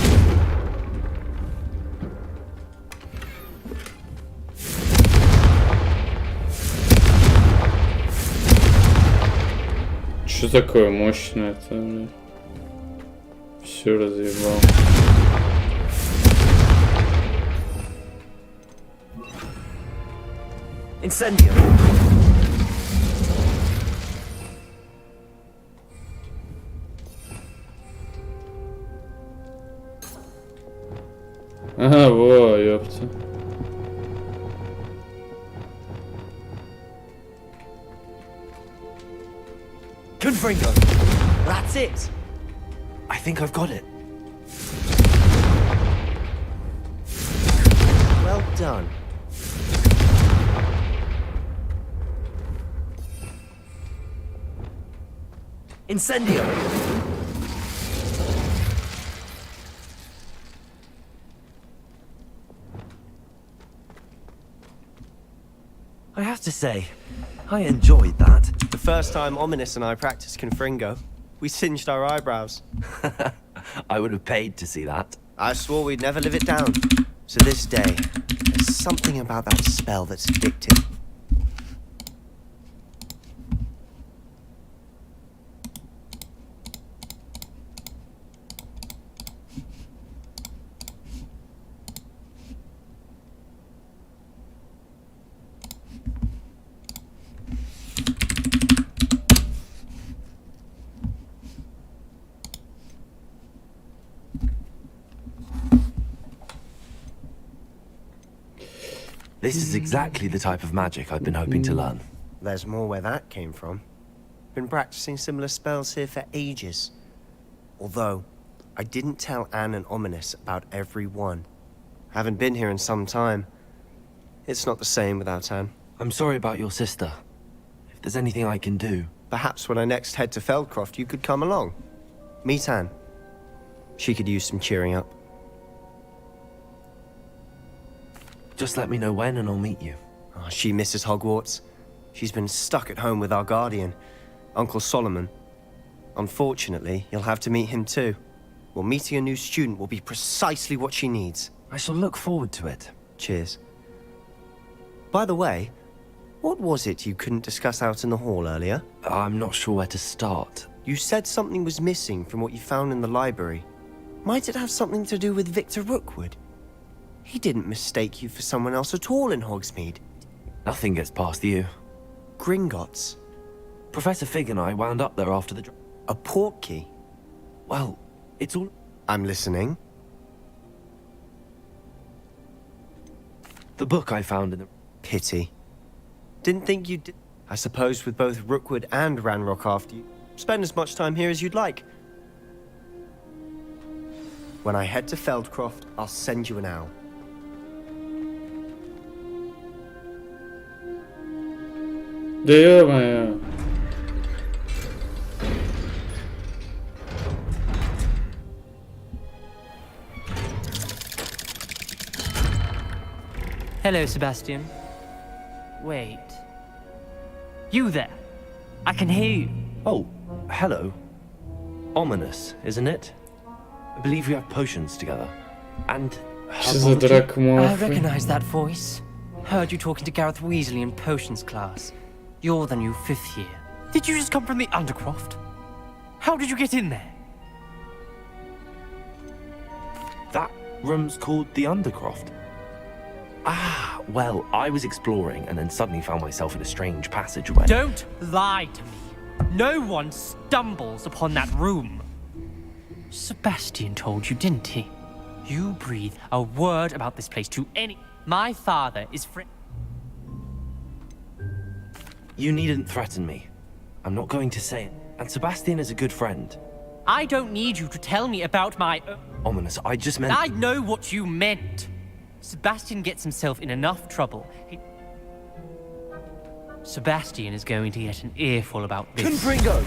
Speaker 1: Что такое мощное это? Все разъебал.
Speaker 12: Incendio.
Speaker 1: Ага, во, ёпта.
Speaker 12: Confringo. That's it.
Speaker 2: I think I've got it.
Speaker 12: Well done. Incendio.
Speaker 2: I have to say, I enjoyed that.
Speaker 12: The first time Ominous and I practiced Confringo, we singed our eyebrows.
Speaker 2: I would have paid to see that.
Speaker 12: I swore we'd never live it down. To this day, there's something about that spell that's addictive.
Speaker 2: This is exactly the type of magic I've been hoping to learn.
Speaker 12: There's more where that came from. Been practicing similar spells here for ages. Although, I didn't tell Anne and Ominous about every one. Haven't been here in some time. It's not the same without Anne.
Speaker 2: I'm sorry about your sister. If there's anything I can do...
Speaker 12: Perhaps when I next head to Feldcroft, you could come along. Meet Anne. She could use some cheering up.
Speaker 2: Just let me know when and I'll meet you.
Speaker 12: Oh, she misses Hogwarts. She's been stuck at home with our guardian, Uncle Solomon. Unfortunately, you'll have to meet him too. Well, meeting a new student will be precisely what she needs.
Speaker 2: I shall look forward to it.
Speaker 12: Cheers. By the way, what was it you couldn't discuss out in the hall earlier?
Speaker 2: I'm not sure where to start.
Speaker 12: You said something was missing from what you found in the library. Might it have something to do with Victor Rookwood? He didn't mistake you for someone else at all in Hogsmeade.
Speaker 2: Nothing gets past you.
Speaker 12: Gringotts.
Speaker 2: Professor Fig and I wound up there after the...
Speaker 12: A portkey?
Speaker 2: Well, it's all...
Speaker 12: I'm listening.
Speaker 2: The book I found in the...
Speaker 12: Pity. Didn't think you did. I suppose with both Rookwood and Ranrock after you, spend as much time here as you'd like. When I head to Feldcroft, I'll send you an owl.
Speaker 1: Да ё-моё.
Speaker 13: Hello, Sebastian. Wait. You there? I can hear you.
Speaker 2: Oh, hello. Ominous, isn't it? I believe we have potions together. And...
Speaker 1: Что за драк
Speaker 13: I
Speaker 1: Малфой?
Speaker 13: recognize that voice. Heard you talking to Gareth Weasley in potions class. You're the new 5th year. Did you just come from the Undercroft? How did you get in there?
Speaker 2: That room's called the Undercroft. Ah, well, I was exploring and then suddenly found myself in a strange passageway.
Speaker 13: Don't lie to me. No one stumbles upon that room. Sebastian told you, didn't he? You breathe a word about this place to any... My father is
Speaker 2: You needn't threaten me. I'm not going to say it. And Sebastian is a good friend.
Speaker 13: I don't need you to tell me about my...
Speaker 2: Ominous, I just meant...
Speaker 13: I know what you meant. Sebastian gets himself in enough trouble. Sebastian is going to get an earful about this.
Speaker 2: Confringo!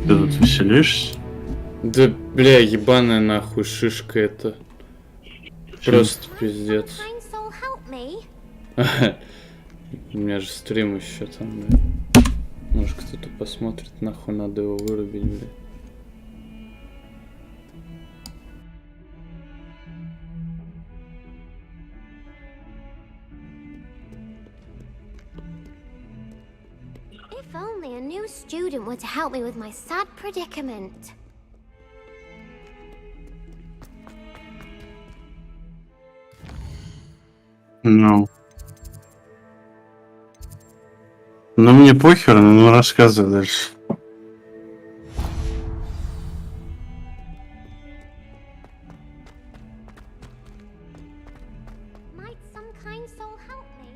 Speaker 10: Ты тут веселишься?
Speaker 1: Да, бля, ебаная нахуй шишка это. Просто пиздец. У меня же стрим еще там, бля. Может кто-то посмотрит, нахуй надо его вырубить, бля.
Speaker 14: If only a new student were to help me with my sad predicament.
Speaker 10: Ну. Ну, мне похер, но рассказывай дальше.
Speaker 14: Might some kind soul help me?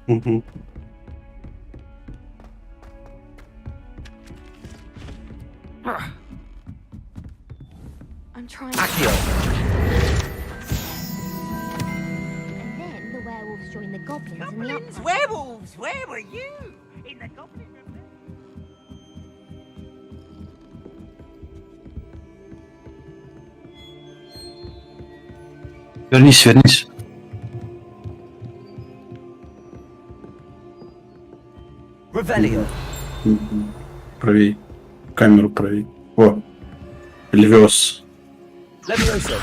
Speaker 10: Угу.
Speaker 14: I'm trying.
Speaker 12: Accio.
Speaker 14: And then the werewolves join the goblins in the upper.
Speaker 7: Werewolves! Where were you? In the goblin room.
Speaker 10: Вернись, вернись.
Speaker 12: Revelio.
Speaker 10: Правей. Камеру правей. О. Львёс.
Speaker 12: Levioso.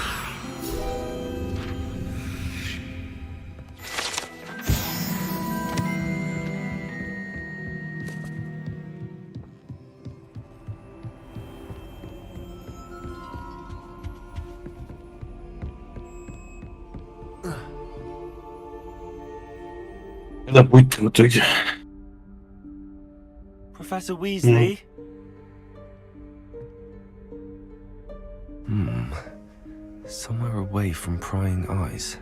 Speaker 10: Когда будет в итоге?
Speaker 12: Professor Weasley.
Speaker 2: Somewhere away from prying eyes.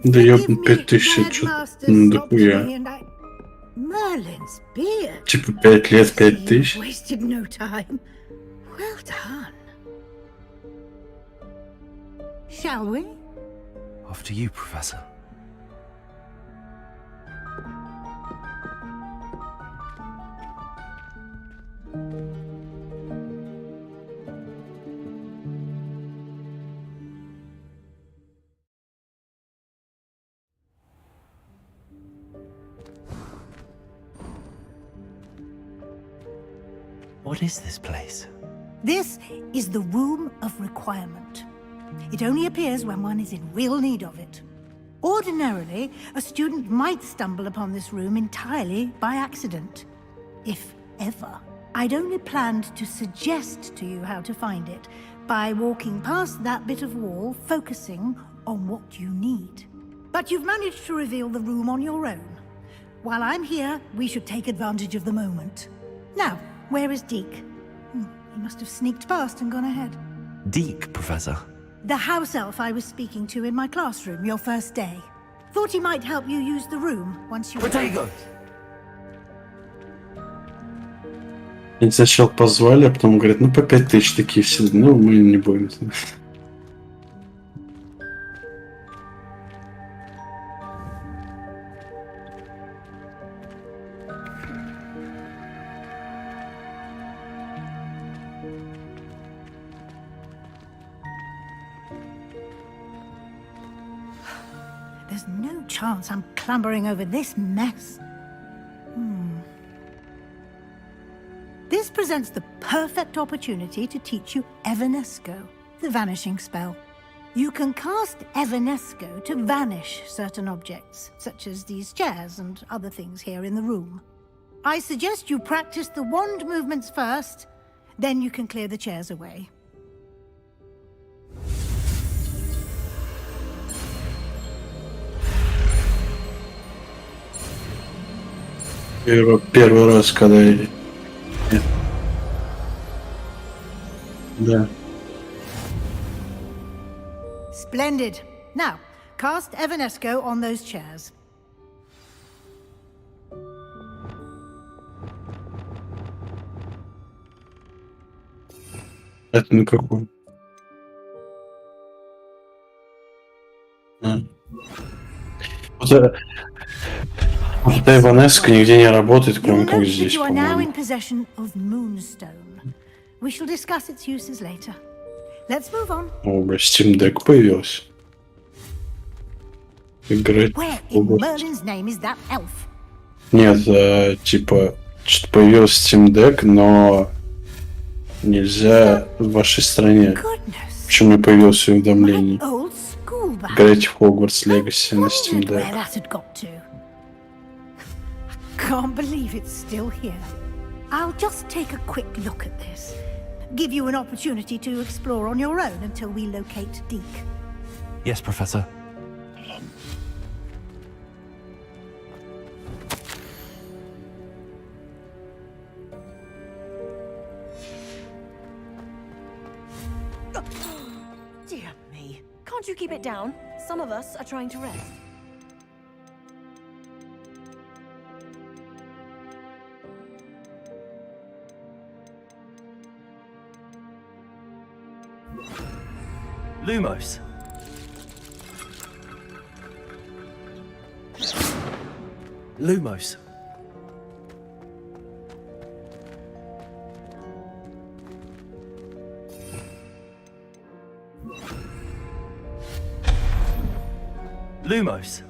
Speaker 10: Да ёбан 5000, что-то дохуя.
Speaker 7: Merlin's beard.
Speaker 10: Типа 5 лет, 5000.
Speaker 7: Wasted no time. Well done. Shall we?
Speaker 2: After you, Professor. What is this place?
Speaker 7: This is the Room of Requirement. It only appears when one is in real need of it. Ordinarily, a student might stumble upon this room entirely by accident, if ever. I'd only planned to suggest to you how to find it by walking past that bit of wall, focusing on what you need. But you've managed to reveal the room on your own. While I'm here, we should take advantage of the moment. Now, where is Deke? He must have sneaked past and gone ahead.
Speaker 2: Deke, Professor.
Speaker 7: The house elf I was speaking to in my classroom your first day. Thought he might help you use the room once you...
Speaker 12: Protego.
Speaker 10: Их сначала позвали, а потом говорят, ну по 5000 такие все, ну мы не будем.
Speaker 7: There's no chance I'm clambering over this mess. This presents the perfect opportunity to teach you Evanesco, the vanishing spell. You can cast Evanesco to vanish certain objects, such as these chairs and other things here in the room. I suggest you practice the wand movements first, then you can clear the chairs away.
Speaker 10: Первый раз, когда я... Нет. Да.
Speaker 7: Splendid. Now, cast Evanesco on those chairs.
Speaker 10: Это на какую? Вот эта Иванеска нигде не работает, кроме как здесь,
Speaker 7: You are now
Speaker 10: по-моему.
Speaker 7: in possession of Moonstone. We shall discuss its uses later. Let's move on.
Speaker 10: О, бля, Steam Deck появился. Играть.
Speaker 7: Where in Merlin's name is that elf?
Speaker 10: Нет, типа, что-то появился Steam Deck, но нельзя в вашей стране. Почему не появилось уведомление?
Speaker 7: Old school bag.
Speaker 10: Играйте в Хогвартс Легаси на Steam
Speaker 7: Where
Speaker 10: Deck.
Speaker 7: that had got to. Can't believe it's still here. I'll just take a quick look at this. Give you an opportunity to explore on your own until we locate Deke.
Speaker 2: Yes, Professor.
Speaker 15: Dear me. Can't you keep it down? Some of us are trying to rest.
Speaker 2: Lumos. Lumos. Lumos.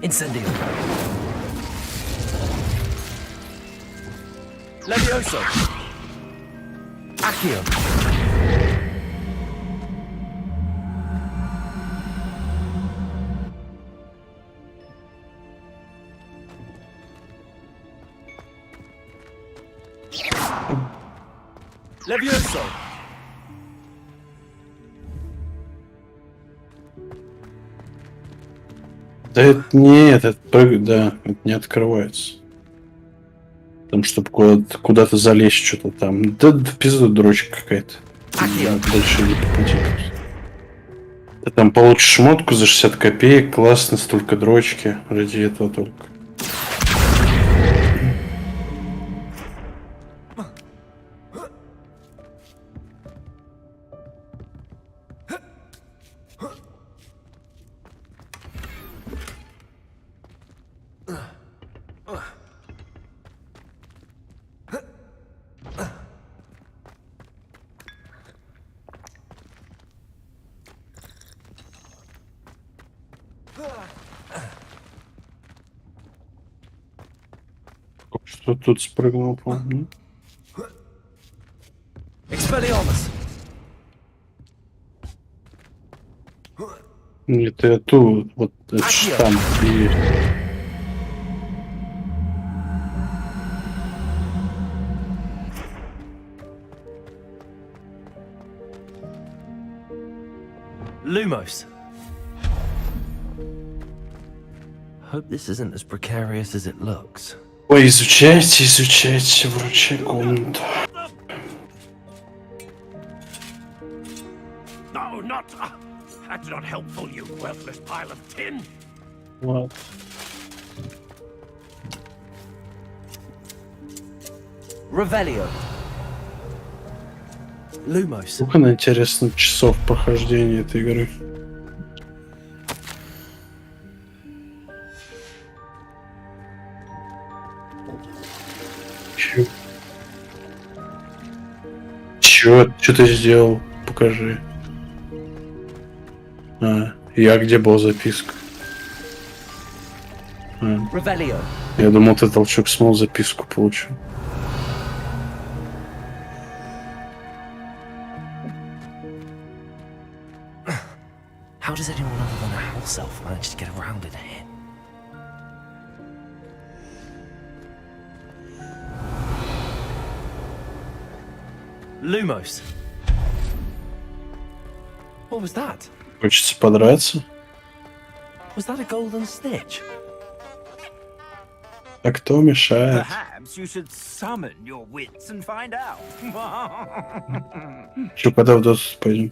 Speaker 2: Incendio. Levioso. Accio. Levioso.
Speaker 10: Да это нет, это да, это не открывается. Там, чтобы куда-то залезть, что-то там. Да в пизду дрочка какая-то. Дальше не по пути. Ты там получишь шмотку за 60 копеек, классно, столько дрочки, ради этого только. Что тут спрыгнул, по-моему?
Speaker 2: Expelliarmus.
Speaker 10: Нет, я тут, вот это там и...
Speaker 2: Lumos. Hope this isn't as precarious as it looks.
Speaker 10: Ой, изучайте, вручай комнату.
Speaker 16: No, not. That's not helpful, you worthless pile of tin.
Speaker 10: Ладно.
Speaker 2: Revelio. Lumos.
Speaker 10: Сколько на интересно часов прохождения этой игры? Чё ты сделал? Покажи. Я где был записка?
Speaker 2: Revelio.
Speaker 10: Я думал, ты толчок смол записку получил.
Speaker 2: How does anyone other than a house elf manage to get around in here? Lumos. What was that?
Speaker 10: Хочется подраться?
Speaker 2: Was that a golden snitch?
Speaker 10: А кто мешает?
Speaker 17: Perhaps you should summon your wits and find out.
Speaker 10: Че, когда в досу пойдем?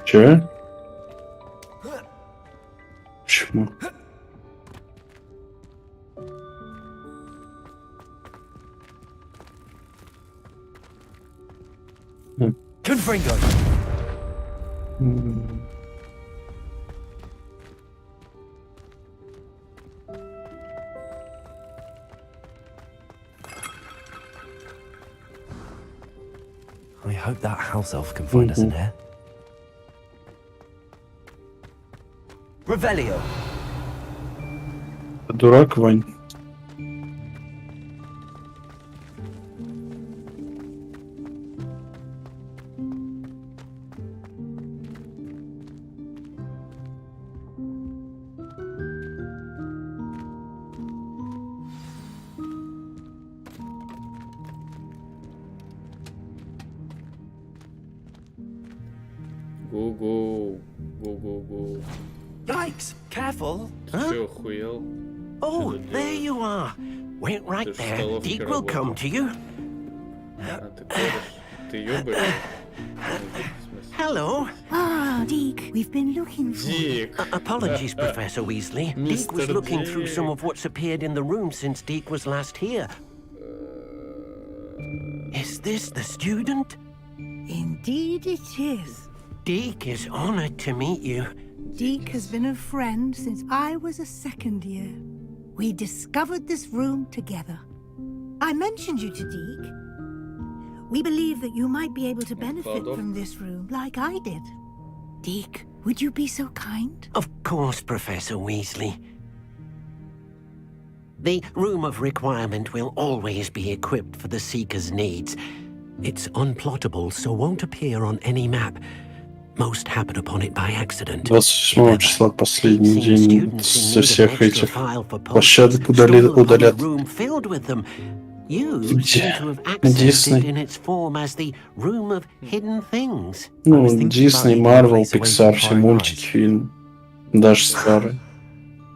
Speaker 10: Че? Почему?
Speaker 17: Confringo.
Speaker 2: I hope that house elf can find us in here.
Speaker 17: Revelio.
Speaker 10: Дурак, Вань.
Speaker 1: Go.
Speaker 12: Yikes! Careful!
Speaker 1: Ты охуел?
Speaker 12: Oh, there you are. Wait right there. Deke will come to you.
Speaker 1: Ты ёбаешь?
Speaker 12: Hello.
Speaker 7: Ah, Deke, we've been looking for you.
Speaker 12: Apologies, Professor Weasley. Deke was looking through some of what's appeared in the room since Deke was last here. Is this the student?
Speaker 7: Indeed it is.
Speaker 12: Deke is honored to meet you.
Speaker 7: Deke has been a friend since I was a second year. We discovered this room together. I mentioned you to Deke. We believe that you might be able to benefit from this room like I did. Deke, would you be so kind?
Speaker 12: Of course, Professor Weasley. The Room of Requirement will always be equipped for the Seeker's needs. It's unplottable, so won't appear on any map. Most happen upon it by accident.
Speaker 10: 27 числа последний день со всех этих площадок удалят. Где? Дисней. Ну, Дисней, Марвел, Pixar, все мультики, фильм. Даже старые.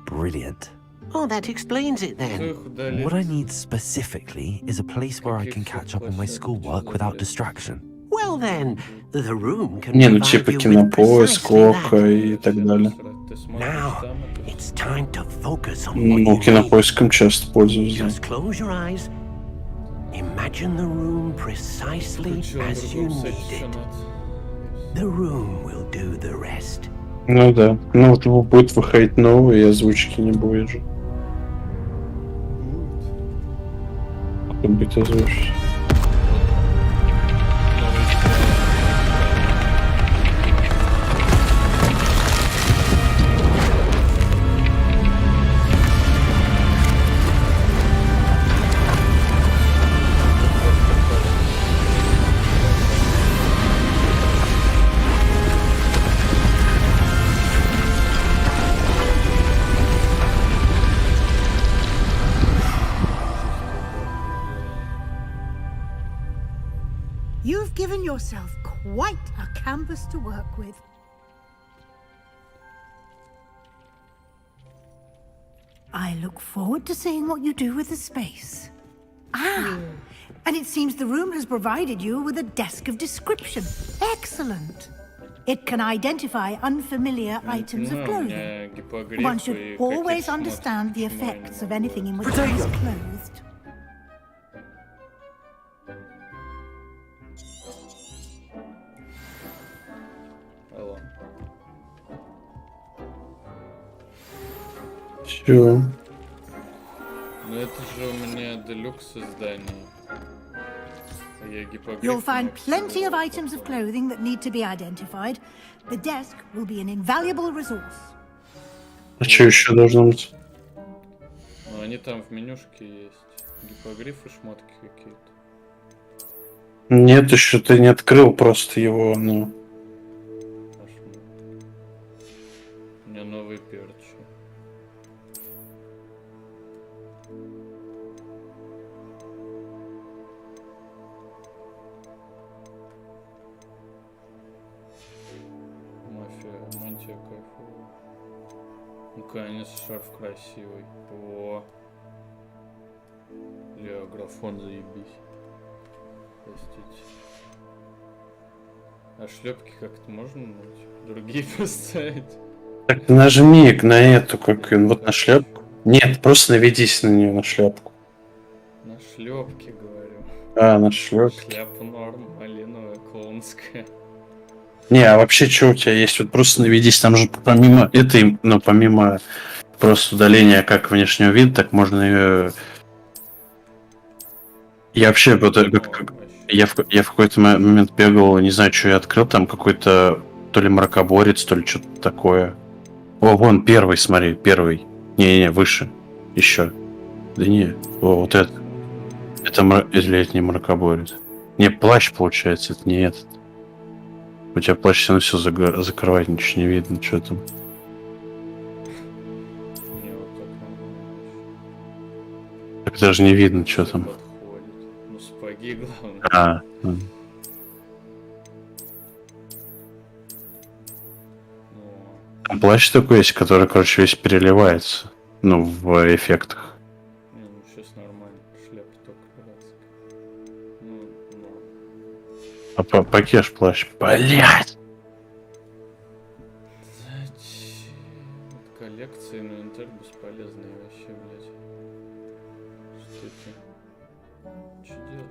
Speaker 2: Brilliant.
Speaker 12: Oh, that explains it then.
Speaker 2: What I need specifically is a place where I can catch up on my schoolwork without distraction.
Speaker 12: Well then, the room can
Speaker 10: Не, ну типа Кинопоиск, Око и так далее.
Speaker 12: Now, it's time to focus on what
Speaker 10: Ну,
Speaker 12: you
Speaker 10: Кинопоиском часто пользуюсь.
Speaker 12: Just close your eyes. Imagine the room precisely as you need it. The room will do the rest.
Speaker 10: Ну да. Ну вот будет выходить новый, и озвучки не будет же. Кто будет озвучить?
Speaker 7: You've given yourself quite a canvas to work with. I look forward to seeing what you do with the space. And it seems the room has provided you with a desk of description. Excellent. It can identify unfamiliar items of clothing. One should always understand the effects of anything in which one is clothed.
Speaker 10: Чё?
Speaker 1: Ну это же у меня делюкс издание. Я гипогриф.
Speaker 7: You'll find plenty of items of clothing that need to be identified. The desk will be an invaluable resource.
Speaker 10: А что еще должно быть?
Speaker 1: Ну они там в менюшке есть. Гипогрифы, шмотки какие-то.
Speaker 10: Нет, еще ты не открыл просто его, ну.
Speaker 1: У меня новый перчи. Мантия кайфовая. Наконец шарф красивый. О. Ля, графон заебись. Простите. А шлепки как-то можно, ну, типа, другие поставить?
Speaker 10: Так нажми на эту, как вот на шляпку. Нет, просто наведись на нее, на шляпку.
Speaker 1: На шлепки, говорю.
Speaker 10: А, на шлепки.
Speaker 1: Шляпа норм, малиновая, клоунская.
Speaker 10: Не, а вообще что у тебя есть? Вот просто наведись, там же помимо этой, ну, помимо просто удаления как внешнего вида, так можно ее... Я вообще вот, я в какой-то момент бегал, не знаю, что я открыл, там какой-то то ли мракоборец, то ли что-то такое. О, вон, первый, смотри, первый. Не-не-не, выше. Еще. Да не, о, вот это. Или это не мракоборец? Не, плащ, получается, это не этот. У тебя плащ все закрывает, ничего не видно, что там.
Speaker 1: Не, вот так нормально.
Speaker 10: Так даже не видно, что там.
Speaker 1: Подходит. Ну, сапоги, главное.
Speaker 10: А. Там плащ такой есть, который, короче, весь переливается. Ну, в эффектах.
Speaker 1: Не, ну сейчас нормально. Шляпа только дурацкая. Ну.
Speaker 10: А покеш плащ. Блять!
Speaker 1: Зачем? Коллекции, инвентарь бесполезные вообще, блядь. Что это? Что делать?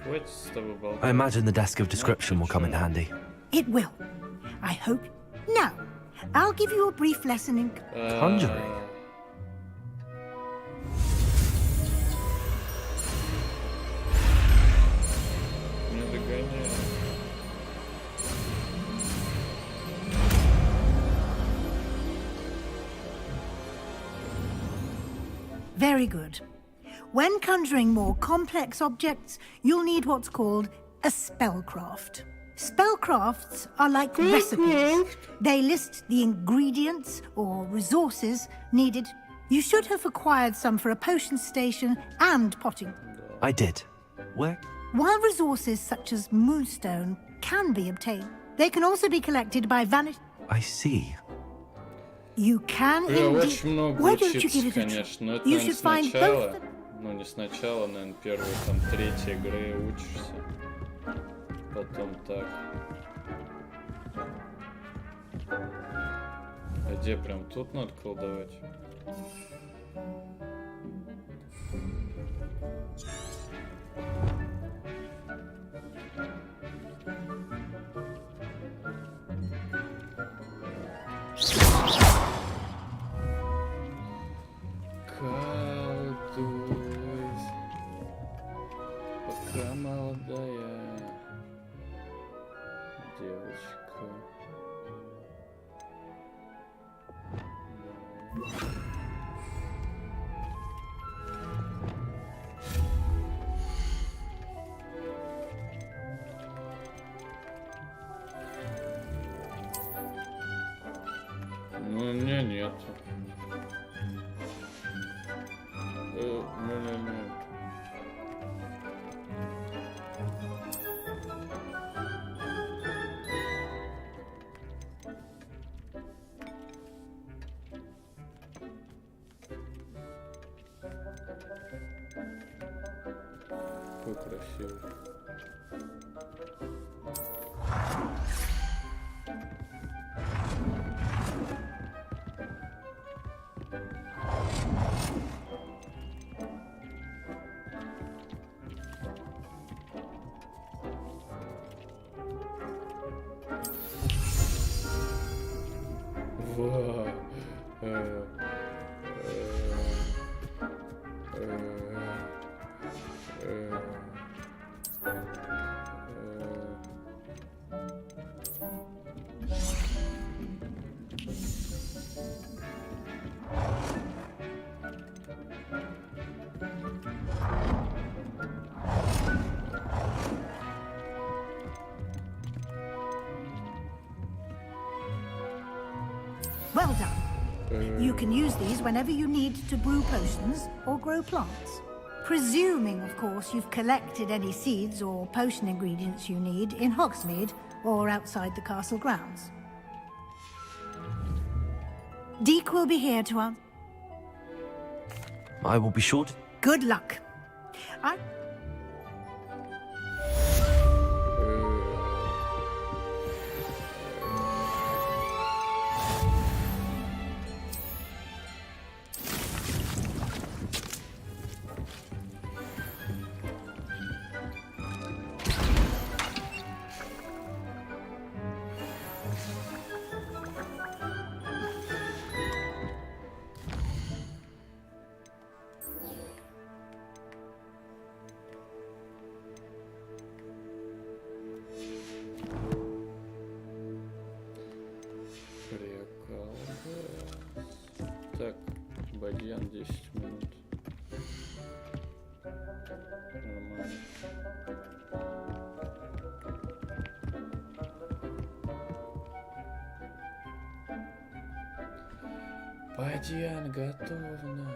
Speaker 1: Хватит с тобой болтать.
Speaker 2: I imagine the desk of description will come in handy.
Speaker 7: It will. I hope. Now, I'll give you a brief lesson in
Speaker 2: conjuring.
Speaker 1: Не догоняю.
Speaker 7: Very good. When conjuring more complex objects, you'll need what's called a spellcraft. Spellcrafts are like recipes. They list the ingredients or resources needed. You should have acquired some for a potion station and potting.
Speaker 2: I did. Where?
Speaker 7: While resources such as moonstone can be obtained, they can also be collected by vanish.
Speaker 2: I see.
Speaker 7: You can
Speaker 1: Очень
Speaker 7: indeed.
Speaker 1: много
Speaker 7: Why don't you
Speaker 1: учиться,
Speaker 7: give it a try?
Speaker 1: конечно, но это,
Speaker 7: You
Speaker 1: наверное,
Speaker 7: should find
Speaker 1: сначала,
Speaker 7: both.
Speaker 1: ну не сначала, наверное, первые там третьи игры учишься, потом так. А где прям тут надо колдовать? Колдуй, пока молодая девочка. Ну, у меня нету. У меня нет. Какой красивый. Вау.
Speaker 7: Well done. You can use these whenever you need to brew potions or grow plants. Presuming, of course, you've collected any seeds or potion ingredients you need in Hogsmeade or outside the castle grounds. Deke will be here to answer.
Speaker 2: I will be sure to...
Speaker 7: Good luck. I...
Speaker 1: Так, бадьян 10 минут. Нормально. Бадьян, готовность.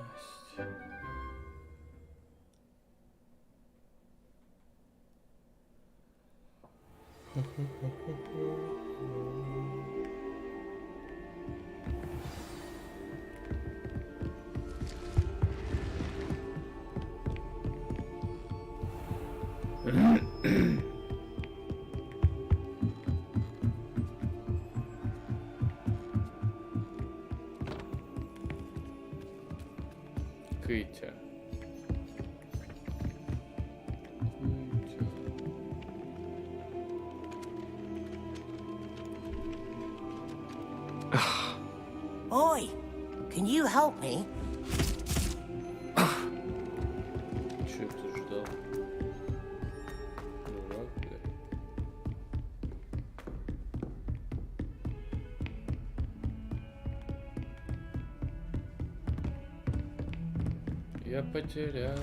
Speaker 1: Кытя.
Speaker 5: Oi, can you help me?
Speaker 1: Чё ты ждал? Дурак, блядь. Я потерялся.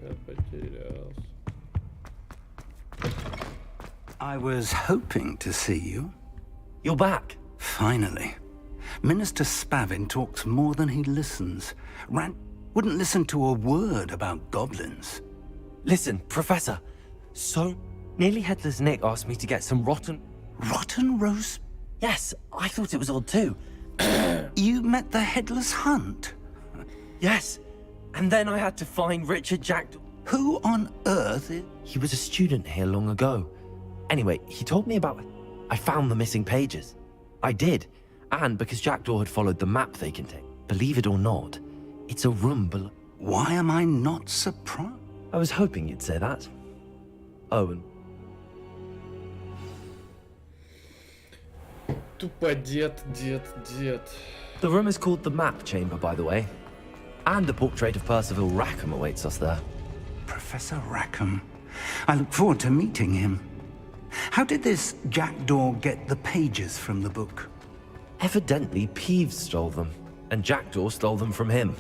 Speaker 1: Я потерялся.
Speaker 17: I was hoping to see you.
Speaker 2: You're back.
Speaker 17: Finally. Minister Spavin talks more than he listens. Wouldn't listen to a word about goblins.
Speaker 2: Listen, Professor. So, Nearly Headless Nick asked me to get some rotten...
Speaker 17: Rotten roast?
Speaker 2: Yes, I thought it was odd too.
Speaker 17: You met the Headless Hunt?
Speaker 2: Yes, and then I had to find Richard Jackdaw.
Speaker 17: Who on earth is...
Speaker 2: He was a student here long ago. Anyway, he told me about... I found the missing pages. I did, and because Jackdaw had followed the map they contain. Believe it or not, it's a room below...
Speaker 17: Why am I not surprised?
Speaker 2: I was hoping you'd say that. Oh, and...
Speaker 1: Тупо дед.
Speaker 2: The room is called the Map Chamber, by the way. And a portrait of Percival Rackham awaits us there.
Speaker 17: Professor Rackham. I look forward to meeting him. How did this Jackdaw get the pages from the book?
Speaker 2: Evidently, Peeves stole them, and Jackdaw stole them from him.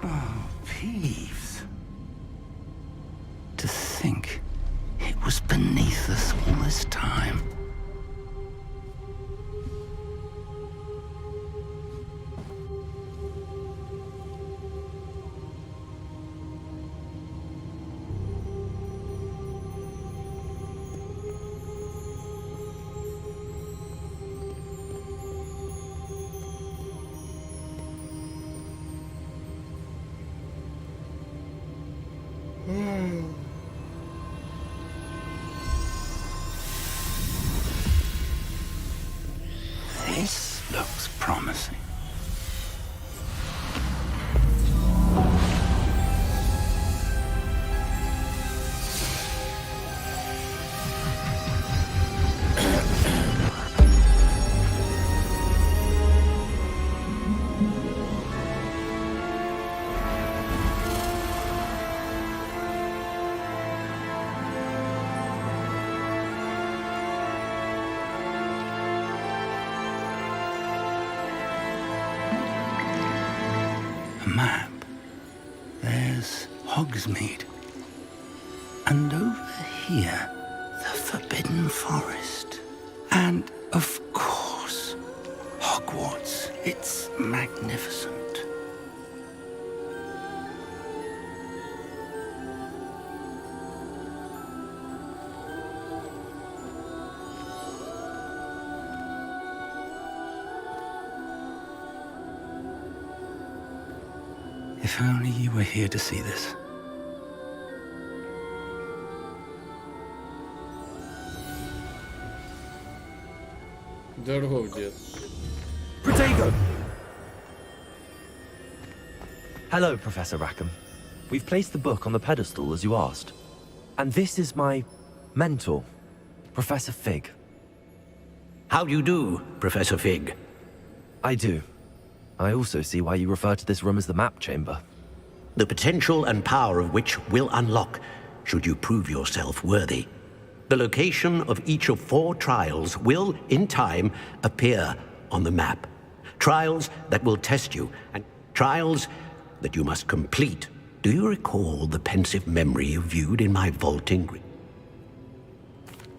Speaker 17: Oh, Peeves. To think it was beneath us all this time. This looks promising. Map. There's Hogsmeade. And over here, the Forbidden Forest. And, of course, Hogwarts. It's magnificent. If only you were here to see this.
Speaker 1: Здоров, дед.
Speaker 2: Protego! Hello, Professor Rackham. We've placed the book on the pedestal as you asked. And this is my mentor, Professor Fig.
Speaker 16: How do you do, Professor Fig?
Speaker 2: I do. I also see why you refer to this room as the map chamber.
Speaker 16: The potential and power of which will unlock, should you prove yourself worthy. The location of each of 4 trials will, in time, appear on the map. Trials that will test you, and trials that you must complete. Do you recall the pensive memory you viewed in my vaulting?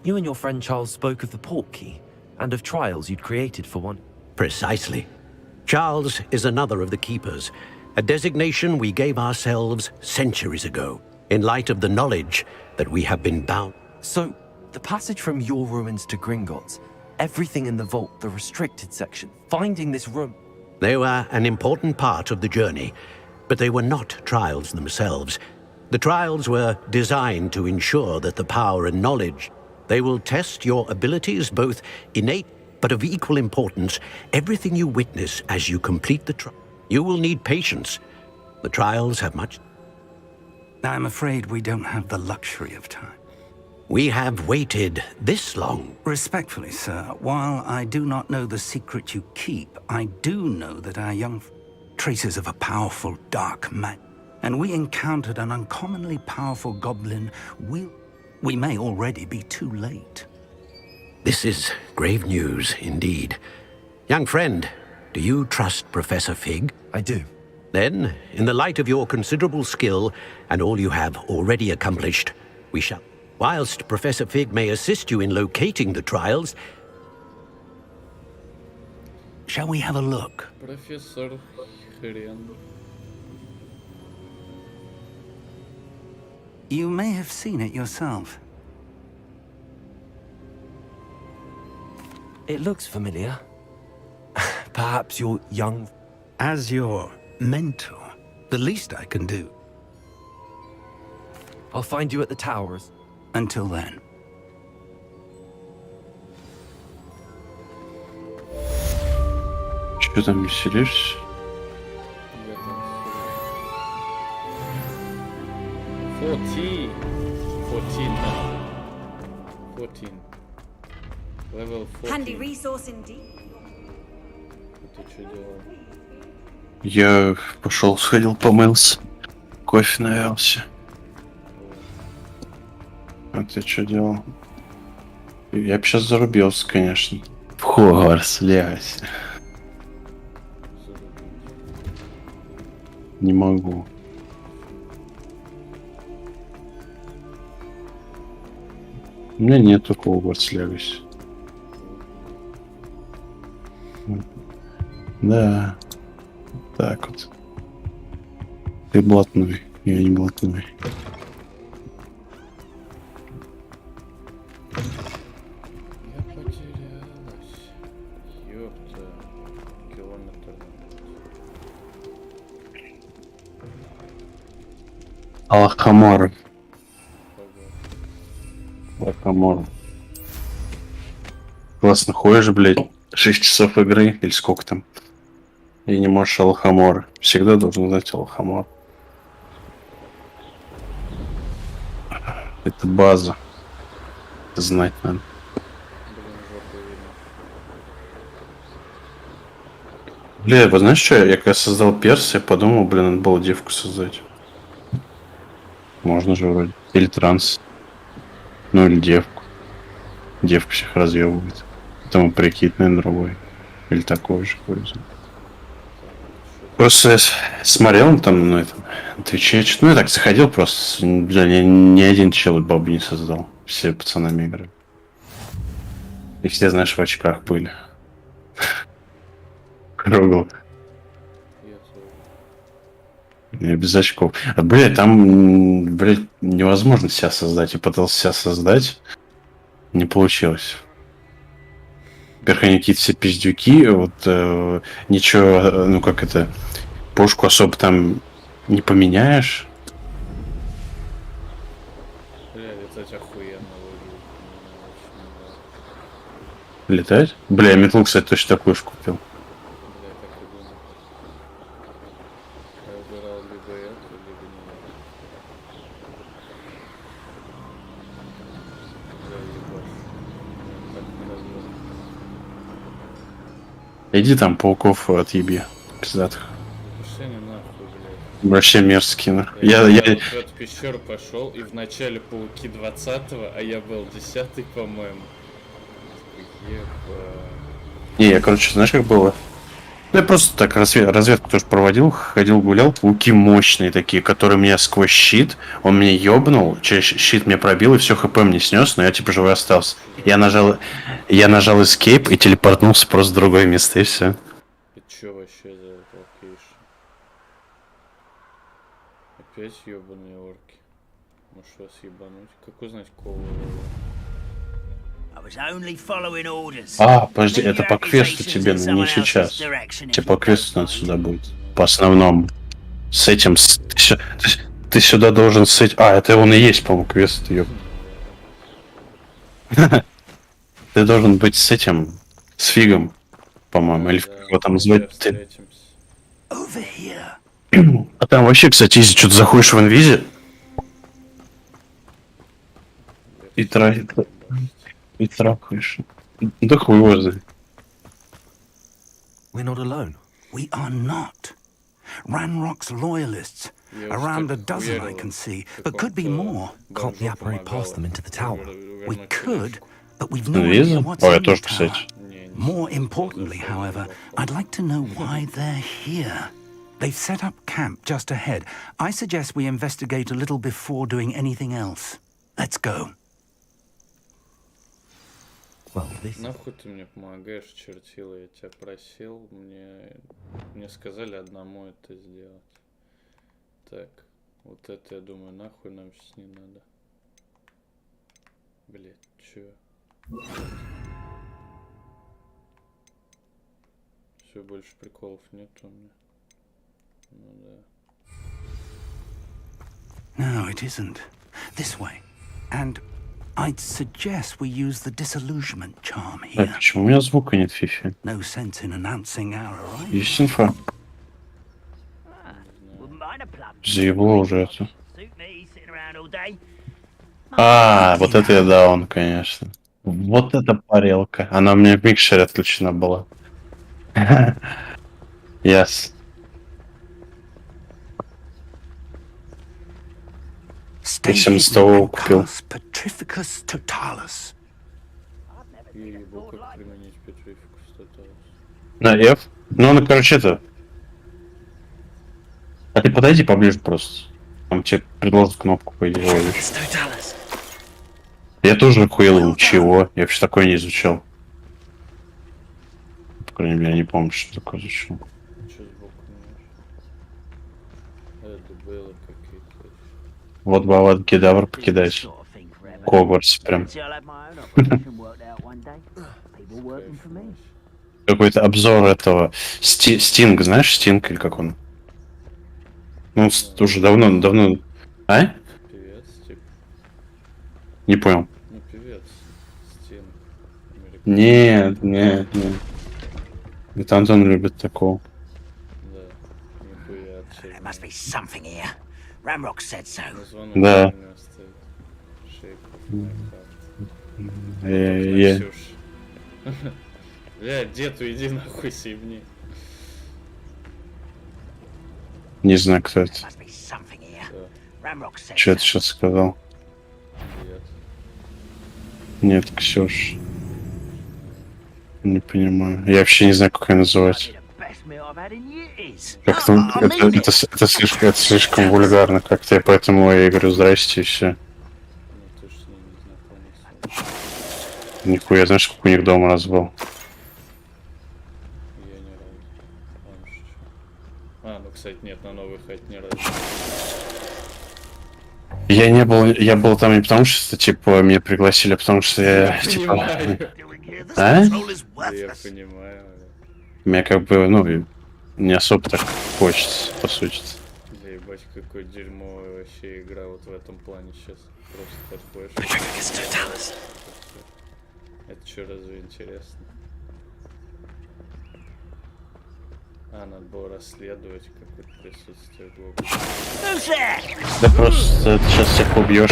Speaker 2: You and your friend Charles spoke of the port key, and of trials you'd created for one.
Speaker 16: Precisely. Charles is another of the keepers, a designation we gave ourselves centuries ago, in light of the knowledge that we have been bound.
Speaker 2: So, the passage from your ruins to Gringotts, everything in the vault, the restricted section, finding this room.
Speaker 16: They were an important part of the journey, but they were not trials themselves. The trials were designed to ensure that the power and knowledge, they will test your abilities, both innate but of equal importance, everything you witness as you complete the trial. You will need patience. The trials have much.
Speaker 17: I'm afraid we don't have the luxury of time.
Speaker 16: We have waited this long.
Speaker 17: Respectfully, sir, while I do not know the secret you keep, I do know that our young traces of a powerful dark magic, and we encountered an uncommonly powerful goblin. We may already be too late.
Speaker 16: This is grave news indeed. Young friend, do you trust Professor Fig?
Speaker 2: I do.
Speaker 16: Then, in the light of your considerable skill and all you have already accomplished, we shall. Whilst Professor Fig may assist you in locating the trials, shall we have a look?
Speaker 1: Профессор Хрен.
Speaker 17: You may have seen it yourself.
Speaker 2: It looks familiar. Perhaps you're young.
Speaker 17: As your mentor, the least I can do.
Speaker 2: I'll find you at the towers.
Speaker 17: Until then.
Speaker 10: Что там веселишься?
Speaker 1: Я танцую. 14 now. 14. Level 14.
Speaker 11: Handy resource indeed.
Speaker 1: Ты что делал?
Speaker 10: Я пошел, сходил, помылся. Кофе навелся. А ты что делал? Я бы сейчас зарубился, конечно. В Хогвартс, лягайся. Не могу. У меня нету Хогвартс, лягайся. Да. Так вот. Ты блатной, я не блатной.
Speaker 1: Я потерялась. Ёпта. Километр.
Speaker 10: Алхамор. Алхамор. Классно ходишь, блядь. 6 часов игры, или сколько там. И не можешь Алхамор. Всегда должен знать Алхамор. Это база. Это знать надо. Бля, вы знаешь что, я когда создал перс, я подумал, блин, надо было девку создать. Можно же вроде. Или транс. Ну или девку. Девка всех разъебывает. Потом прикид, наверное, другой. Или такой же какой-то. Просто я смотрел там на этом Твиче. Ну я так заходил просто. Бля, ни один чел бабу не создал. Все пацанами играли. И все, знаешь, в очках были. Кругл. Не, без очков. А, блядь, там, блядь, невозможно себя создать. Я пытался себя создать. Не получилось. Во-первых, они какие-то все пиздюки. Вот ничего, ну как это, пушку особо там Не поменяешь?
Speaker 1: Бля, летать охуенно выглядит.
Speaker 10: Летать? Бля, я метлу, кстати, точно такую же купил.
Speaker 1: Бля, так и думал. Я выбирал либо эту, либо не эту. Бля, ебать. Так не развел.
Speaker 10: Иди там пауков отъеби. Пиздатых.
Speaker 1: Пошли они нахуй, блядь.
Speaker 10: Вообще мерзкие, на.
Speaker 1: Я вот в эту пещеру пошел, и в начале пауки 20-го, а я был 10-й, по-моему.
Speaker 10: Не, я, короче, знаешь, как было? Ну, я просто так разведку тоже проводил, ходил, гулял. Пауки мощные такие, которые меня сквозь щит, он меня ёбнул, через щит меня пробил, и все ХП мне снес, но я типа живой остался. Я нажал Escape и телепортнулся просто в другое место, и все.
Speaker 1: Ты чё вообще за локейшн? Опять ёбаные орки. Может вас ебануть? Как узнать, кого?
Speaker 10: А, подожди, это по квесту тебе, но не сейчас. Тебе по квесту надо сюда будет. По основному. С этим... Ты сюда должен с этим... А, это он и есть, по-моему, квест, ёб. Ты должен быть с этим... С фигом, по-моему, или как его там звать. А там вообще, кстати, если что-то заходишь в инвизе... И трахаешь. Да хуй его знает.
Speaker 17: We're not alone. We are not. Ranrock's loyalists. Around a dozen I can see, but could be more.
Speaker 2: Can't we apparate past them into the tower?
Speaker 17: We could, but we've no idea what's in the tower.
Speaker 10: Кстати.
Speaker 17: More importantly, however, I'd like to know why they're here. They've set up camp just ahead. I suggest we investigate a little before doing anything else. Let's go.
Speaker 1: Нахуй ты мне помогаешь, чертила? Я тебя просил, мне сказали одному это сделать. Так, вот это, я думаю, нахуй нам сейчас не надо. Блять, чё? Все, больше приколов нет у меня. Ну да.
Speaker 17: No, it isn't. This way. And I'd suggest we use the disillusionment charm
Speaker 10: А
Speaker 17: here.
Speaker 10: почему у меня звука нет, Фифи?
Speaker 17: No sense in announcing our arrival.
Speaker 10: Есть инфа? Заебло уже это. А, вот это я даун, конечно. Вот это парелка. Она у меня в микшере отключена была. Yes. Я 700 купил.
Speaker 17: Petrificus totalis.
Speaker 1: Ебу, как применить Petrificus totalis.
Speaker 10: На F? Ну, она, короче, это... А ты подойди поближе просто. Там тебе предложат кнопку, по идее, ловишь. Я тоже охуел, чего? Я вообще такое не изучал. По крайней мере, я не помню, что такое изучал.
Speaker 1: Чё сбоку не можешь? Это было какие-то...
Speaker 10: Вот Бават Кедавр покидать. Хогвартс прям. Какой-то обзор этого. Стинг, знаешь, Стинг или как он? Ну, уже давно. А?
Speaker 1: Певец, типа.
Speaker 10: Не понял.
Speaker 1: Ну, певец. Стинг.
Speaker 10: Нет. Это Антон любит такого.
Speaker 1: Да. Нихуя,
Speaker 18: There must be something here. Ramrock said so.
Speaker 10: Да.
Speaker 1: Бля, дед, иди нахуй съебни.
Speaker 10: Не знаю, кто это. Что ты сейчас сказал? Нет, Ксюш. Не понимаю. Я вообще не знаю, как ее называть. Как-то это слишком вульгарно как-то, я поэтому я говорю здрасте и все. Нихуя, знаешь, как у них дома раз был?
Speaker 1: Я не разу. А, ну, кстати, нет, на новый хайт не разу.
Speaker 10: Я был там не потому, что, типа, меня пригласили, а потому что я типа... А?
Speaker 1: Я понимаю.
Speaker 10: Мне как бы, ну, не особо так хочется, по сути.
Speaker 1: Да ебать, Ебать, какое дерьмовая вообще игра вот в этом плане сейчас. Просто подходишь. Это что, разве интересно? А, надо было расследовать какое-то присутствие глупо.
Speaker 10: Да просто ты сейчас всех убьешь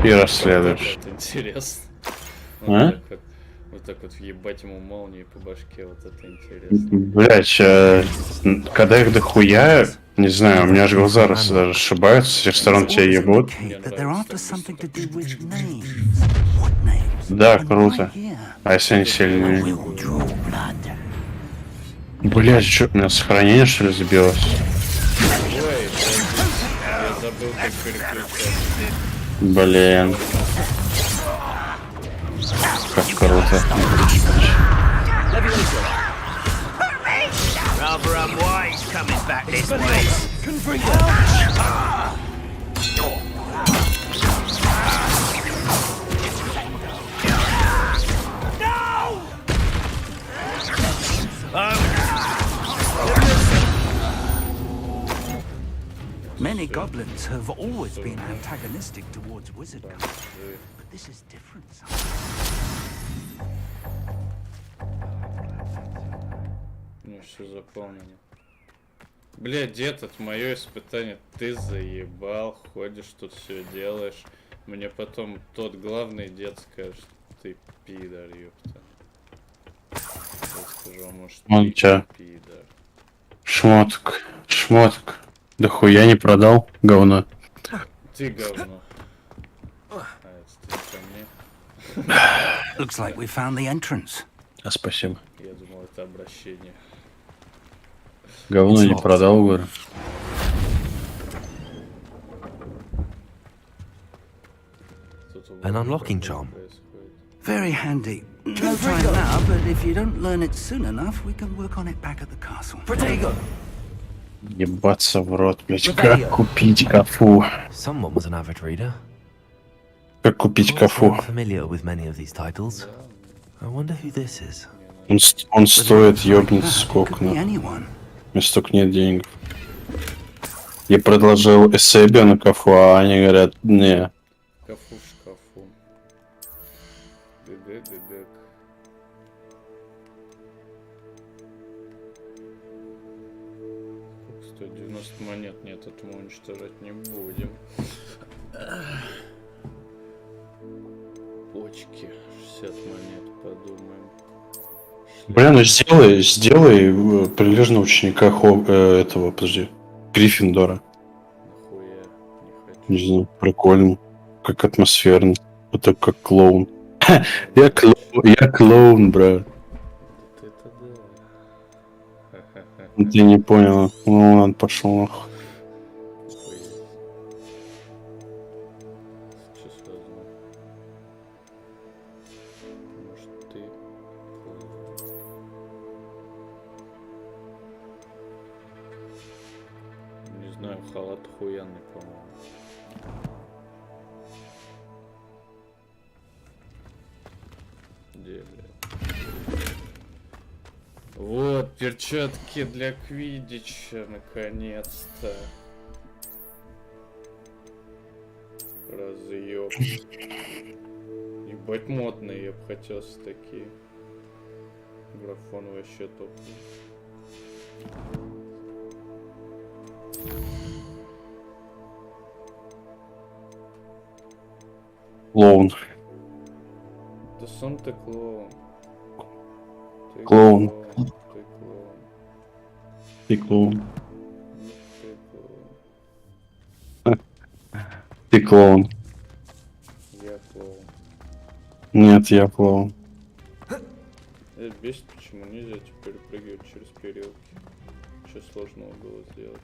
Speaker 10: и расследуешь.
Speaker 1: Это интересно.
Speaker 10: А?
Speaker 1: Вот так вот въебать ему молнии по башке, вот это интересно.
Speaker 10: Блять, когда их дохуя, не знаю, у меня аж глаза расшибаются, с всех сторон тебя ебут. Да, круто. А если они сильные? Блять, что, у меня сохранение что ли забилось?
Speaker 1: Ой, я забыл, как переключать.
Speaker 10: Блин. Как круто.
Speaker 18: Rather unwise coming back this way.
Speaker 17: Many goblins have always been antagonistic towards wizard culture, but this is different.
Speaker 1: Ну все заполнено. Бля, дед, это мое испытание. Ты заебал, ходишь тут все делаешь. Мне потом тот главный дед скажет, ты пидор, ёпта. Я скажу, может,
Speaker 10: Он
Speaker 1: ты пидор.
Speaker 10: Шмоток. Шмоток. Да хуя не продал, говно.
Speaker 1: Ты говно. А, это ты ко мне.
Speaker 17: Looks like we found the entrance.
Speaker 10: А, спасибо.
Speaker 1: Я думал, это обращение.
Speaker 10: Говно не продал, говорю.
Speaker 2: An unlocking charm.
Speaker 17: Very handy. No time now, but if you don't learn it soon enough, we can work on it back at the castle. Protego!
Speaker 10: Ебаться в рот, блять. Как купить кафу?
Speaker 2: Someone was an avid reader.
Speaker 10: Как купить кафу?
Speaker 2: I'm familiar with many of these titles. I wonder who this is.
Speaker 10: Он стоит ёбнуться сколько, ну. У меня столько нет денег. Я предложил эсэбе на кафу, а они говорят, не.
Speaker 1: Кафу в шкафу. Г-г-г-г. 190 монет, нет, это мы уничтожать не будем. Почки, 60 монет, подумаем.
Speaker 10: Блин, ну сделай прилежного ученика этого, подожди, Гриффиндора.
Speaker 1: Нахуя, не хочу.
Speaker 10: Не знаю, прикольно, как атмосферно, вот так как клоун. Я клоун, брат.
Speaker 1: Это да.
Speaker 10: Ты не понял, ну ладно, пошел нахуй.
Speaker 1: Сейчас возьму. Может ты... Не знаю, халат охуенный, по-моему. Где, блядь? Вот, перчатки для квиддича, наконец-то. Разъёб. Ебать модные, я бы хотел такие. Графон вообще топ.
Speaker 10: Клоун.
Speaker 1: Да сам ты клоун.
Speaker 10: Клоун.
Speaker 1: Ты клоун.
Speaker 10: Ты клоун.
Speaker 1: Ты клоун.
Speaker 10: Ты клоун.
Speaker 1: Я клоун.
Speaker 10: Нет, я клоун.
Speaker 1: Это бесит, почему нельзя теперь прыгать через перилки. Что сложного было сделать.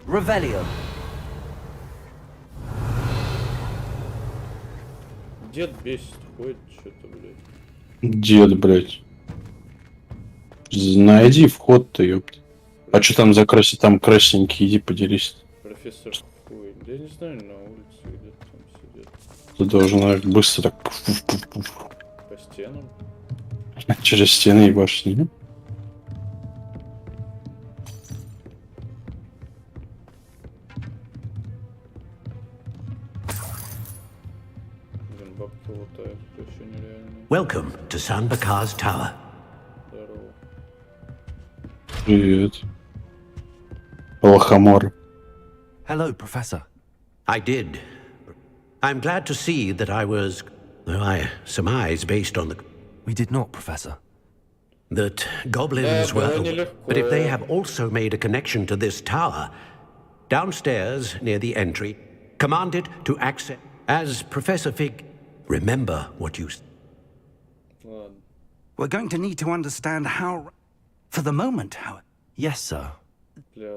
Speaker 19: Revelio.
Speaker 1: Дед бесит, ходит что-то, блядь.
Speaker 10: Дед, блядь. Найди вход-то, ёпт. А что там за там красненький, иди поделись.
Speaker 1: Профессор хуй. Да я не знаю, на улице где-то там сидит.
Speaker 10: Ты должен быстро так пуф-пуф-пуф.
Speaker 1: По стенам?
Speaker 10: Через стены и башни.
Speaker 1: Блин, бабки лутают, это еще нереально.
Speaker 16: Welcome to San Bakar's Tower.
Speaker 1: Здорово.
Speaker 10: Привет. Лохомор.
Speaker 2: Hello, Professor.
Speaker 16: I did. I'm glad to see that I was, well, I surmise based on the...
Speaker 2: We did not, Professor.
Speaker 16: That goblins were... But if they have also made a connection to this tower, downstairs near the entry, command it to access... As Professor Fig... Remember what you...
Speaker 17: We're going to need to understand how... For the moment, how...
Speaker 2: Yes, sir.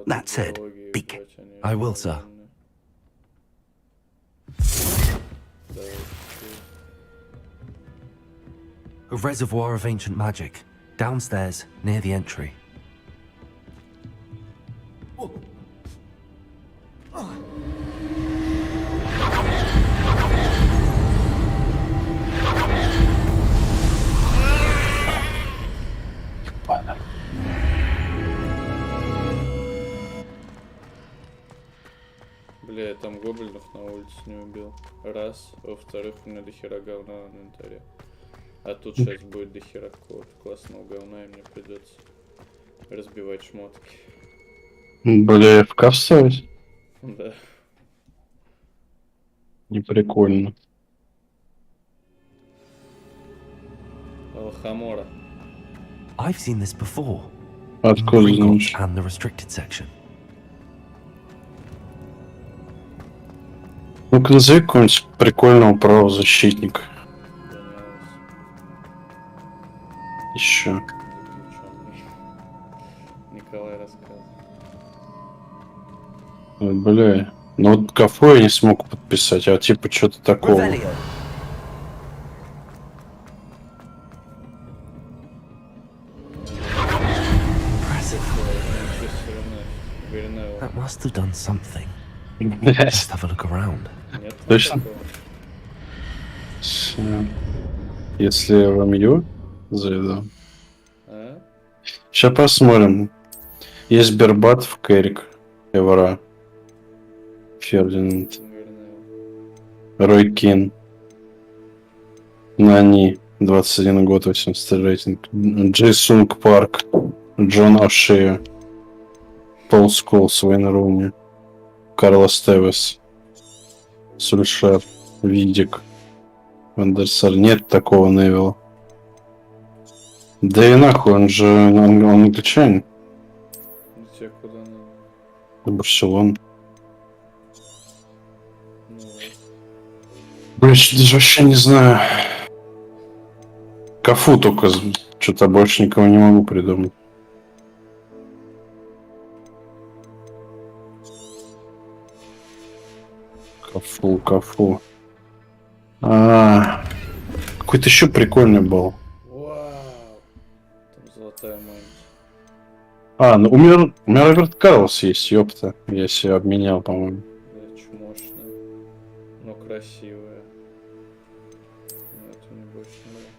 Speaker 17: That said, speak.
Speaker 2: I will, sir. A reservoir of ancient magic, downstairs, near the entry.
Speaker 1: Бля, я там гоблинов на улице не убил. Раз. Во-вторых, у меня дохера говна в инвентаре. А тут сейчас будет дохера какого-то классного говна, и мне придется разбивать шмотки.
Speaker 10: Бля, ФК вставить?
Speaker 1: Да.
Speaker 10: Не прикольно.
Speaker 1: Лохомора.
Speaker 2: I've seen this before.
Speaker 10: Откуда знаешь?
Speaker 2: And the restricted section.
Speaker 10: Ну-ка назови какого-нибудь прикольного правозащитника. Еще.
Speaker 1: Николай рассказывал.
Speaker 10: Ой, бля. Ну вот кафе я не смог подписать, а типа что-то такого.
Speaker 2: That must have done something. Let's have a look around.
Speaker 10: Точно? Если я в МЮ зайду. Сейчас посмотрим. Есть Бербат в Керрик. Эвра. Фердинанд. Рой Кин. Нани. 21 год, 80 рейтинг. Джей Сунг Парк. Джон Ошея. Пол Сколс, Вейн Руни. Карлос Тевес. Сульшер. Видик. Вандерсаль. Нет такого Невилла. Да и нахуй, он же англичанин.
Speaker 1: Тебе куда надо?
Speaker 10: Барселона. Блин, даже вообще не знаю. Кафу только, что-то больше никого не могу придумать. Кафу. Какой-то еще прикольный был.
Speaker 1: Вау. Там золотая мантия.
Speaker 10: Ну у меня Роберт Карлос есть, ёпта. Я себе обменял, по-моему.
Speaker 1: Да, чмошная. Но красивая. Но это мне больше нравится.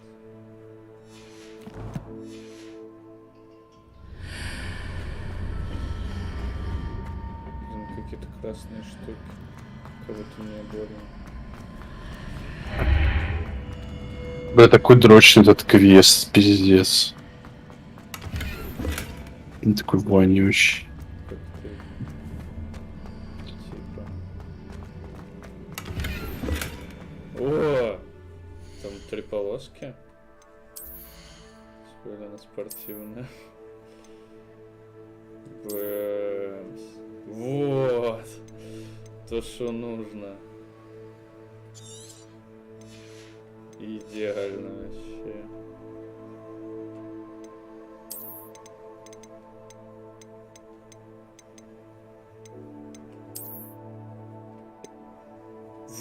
Speaker 1: Блин, какие-то красные штуки. Кого-то мне больно.
Speaker 10: Бля, такой дрочный этот квест, пиздец. Он такой вонючий.
Speaker 1: О! Там 3 полоски. Сколько она спортивная. Бэмс. Вот. То, что нужно. Идеально вообще.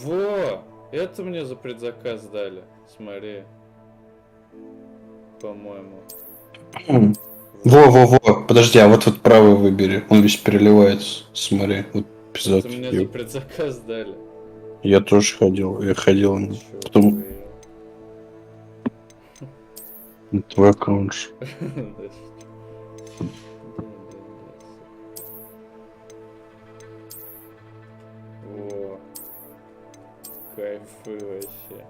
Speaker 1: Во! Это мне за предзаказ дали. Смотри. По-моему.
Speaker 10: Во. Подожди, а вот правый выбери. Он весь переливается. Смотри, вот эпизод.
Speaker 1: Это мне за предзаказ дали.
Speaker 10: Я тоже ходил. Я ходил. Потом... Твой аккаунт.
Speaker 1: О, кайфы вообще.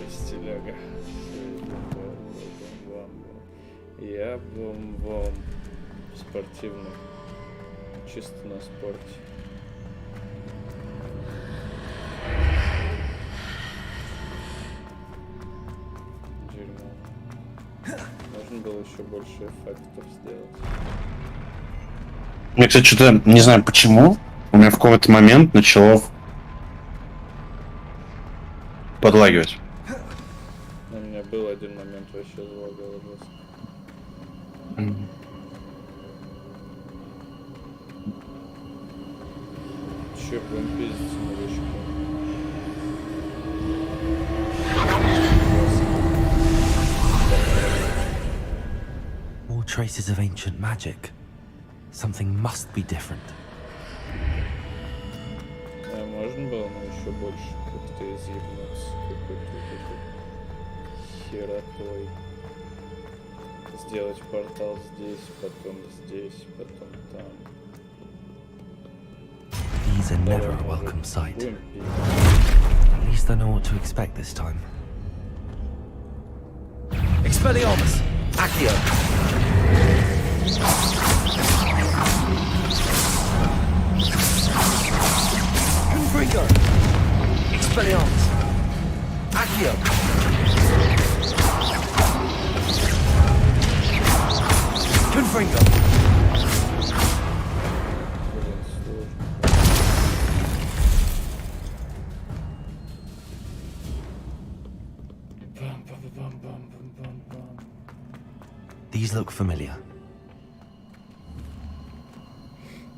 Speaker 1: Стиляга. Я бом-бом. Спортивный. Чисто на спорте. Дерьмо. Можно было еще больше эффектов сделать.
Speaker 10: Мне, кстати, что-то, не знаю почему, у меня в какой-то момент начало подлагивать.
Speaker 1: У меня был один момент вообще залагало жестко. Че, будем пиздить новичку?
Speaker 2: More traces of ancient magic. Something must be different.
Speaker 1: А можно было, но еще больше как-то изъебнуться какой-то херотой. Сделать портал здесь, потом там.
Speaker 2: These are never a welcome sight. At least I know what to expect this time.
Speaker 19: Expelliarmus! Accio! Confringo! Expelliarmus! Accio! Confringo!
Speaker 2: These look familiar.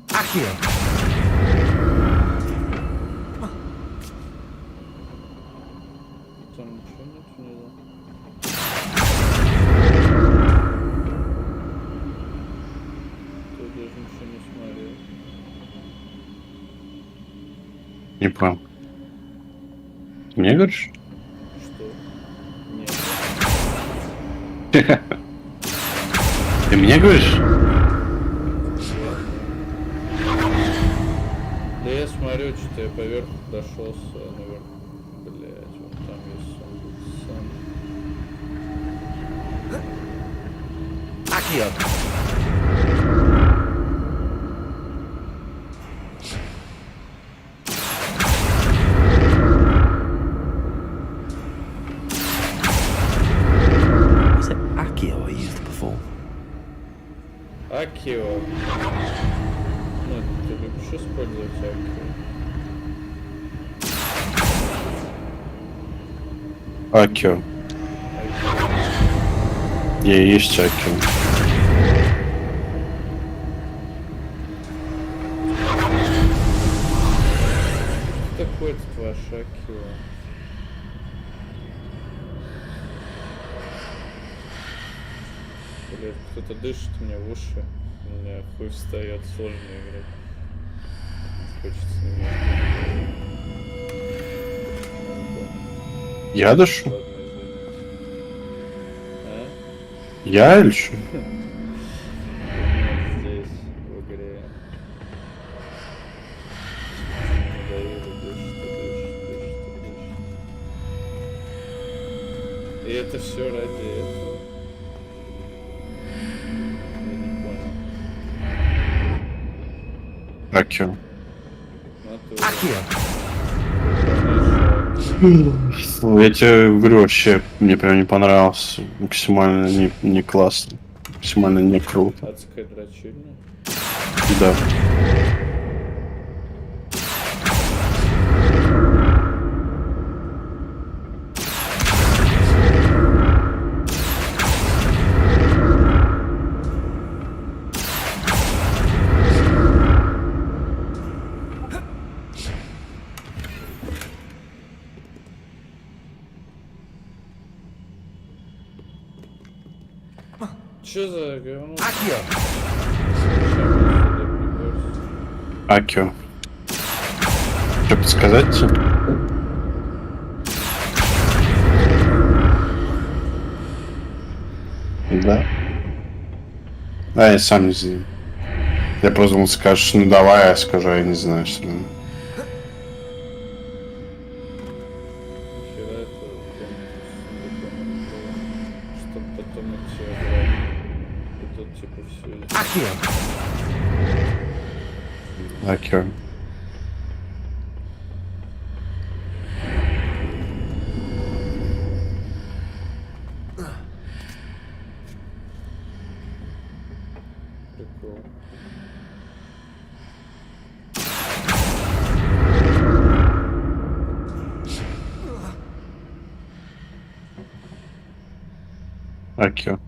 Speaker 19: Accio!
Speaker 1: Там ничего нет внизу. Ты даже ничего не смотрел.
Speaker 10: Не понял. Ты мне говоришь?
Speaker 1: Что? Нет.
Speaker 10: Ты мне говоришь?
Speaker 1: Да я смотрю, что-то я поверху прошелся, наверх. Блять, вот там есть сон.
Speaker 19: Accio!
Speaker 2: Was it Accio I used before?
Speaker 1: Акио. Ну, ты любишь использовать Акио?
Speaker 10: Акио. Я и есть Акио.
Speaker 1: Что такое-то ваш Акио? Блять, кто-то дышит мне в уши. У меня хуй встает, сложно играть. Хочется немного.
Speaker 10: Я дышу?
Speaker 1: Ладно, извините. А?
Speaker 10: Я или что?
Speaker 1: Здесь, в игре. Надоело, дышит. И это все ради этого. Я не понял.
Speaker 10: Акио.
Speaker 19: Accio!
Speaker 10: Фу, я тебе говорю, вообще мне прям не понравился. Максимально не классно. Максимально не круто.
Speaker 1: Адская дрочильня?
Speaker 10: Да.
Speaker 1: Чё за говно?
Speaker 19: Accio!
Speaker 10: Акио. Что подсказать тебе? Да. Да, я сам не знаю. Я просто думал, скажешь, ну давай, я скажу, я не знаю, что.
Speaker 1: Чтоб потом идти обратно. И тут типа все.
Speaker 10: Акио.
Speaker 1: Прикол.
Speaker 10: Акио.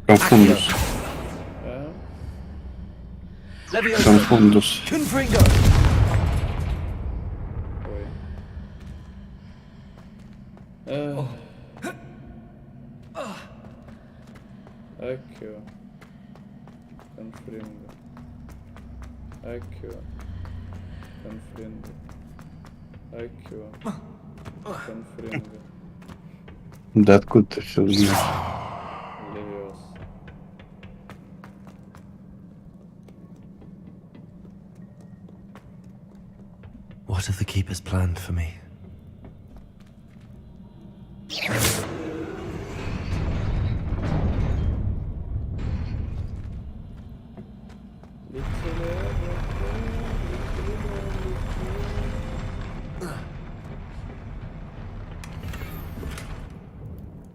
Speaker 10: Конфундус. Конфундус.
Speaker 1: Акио. Конфринго. Акио. Конфринго. Акио. Конфринго.
Speaker 10: Да откуда ты все знаешь?
Speaker 1: Левиос.
Speaker 2: What have the keepers planned for me?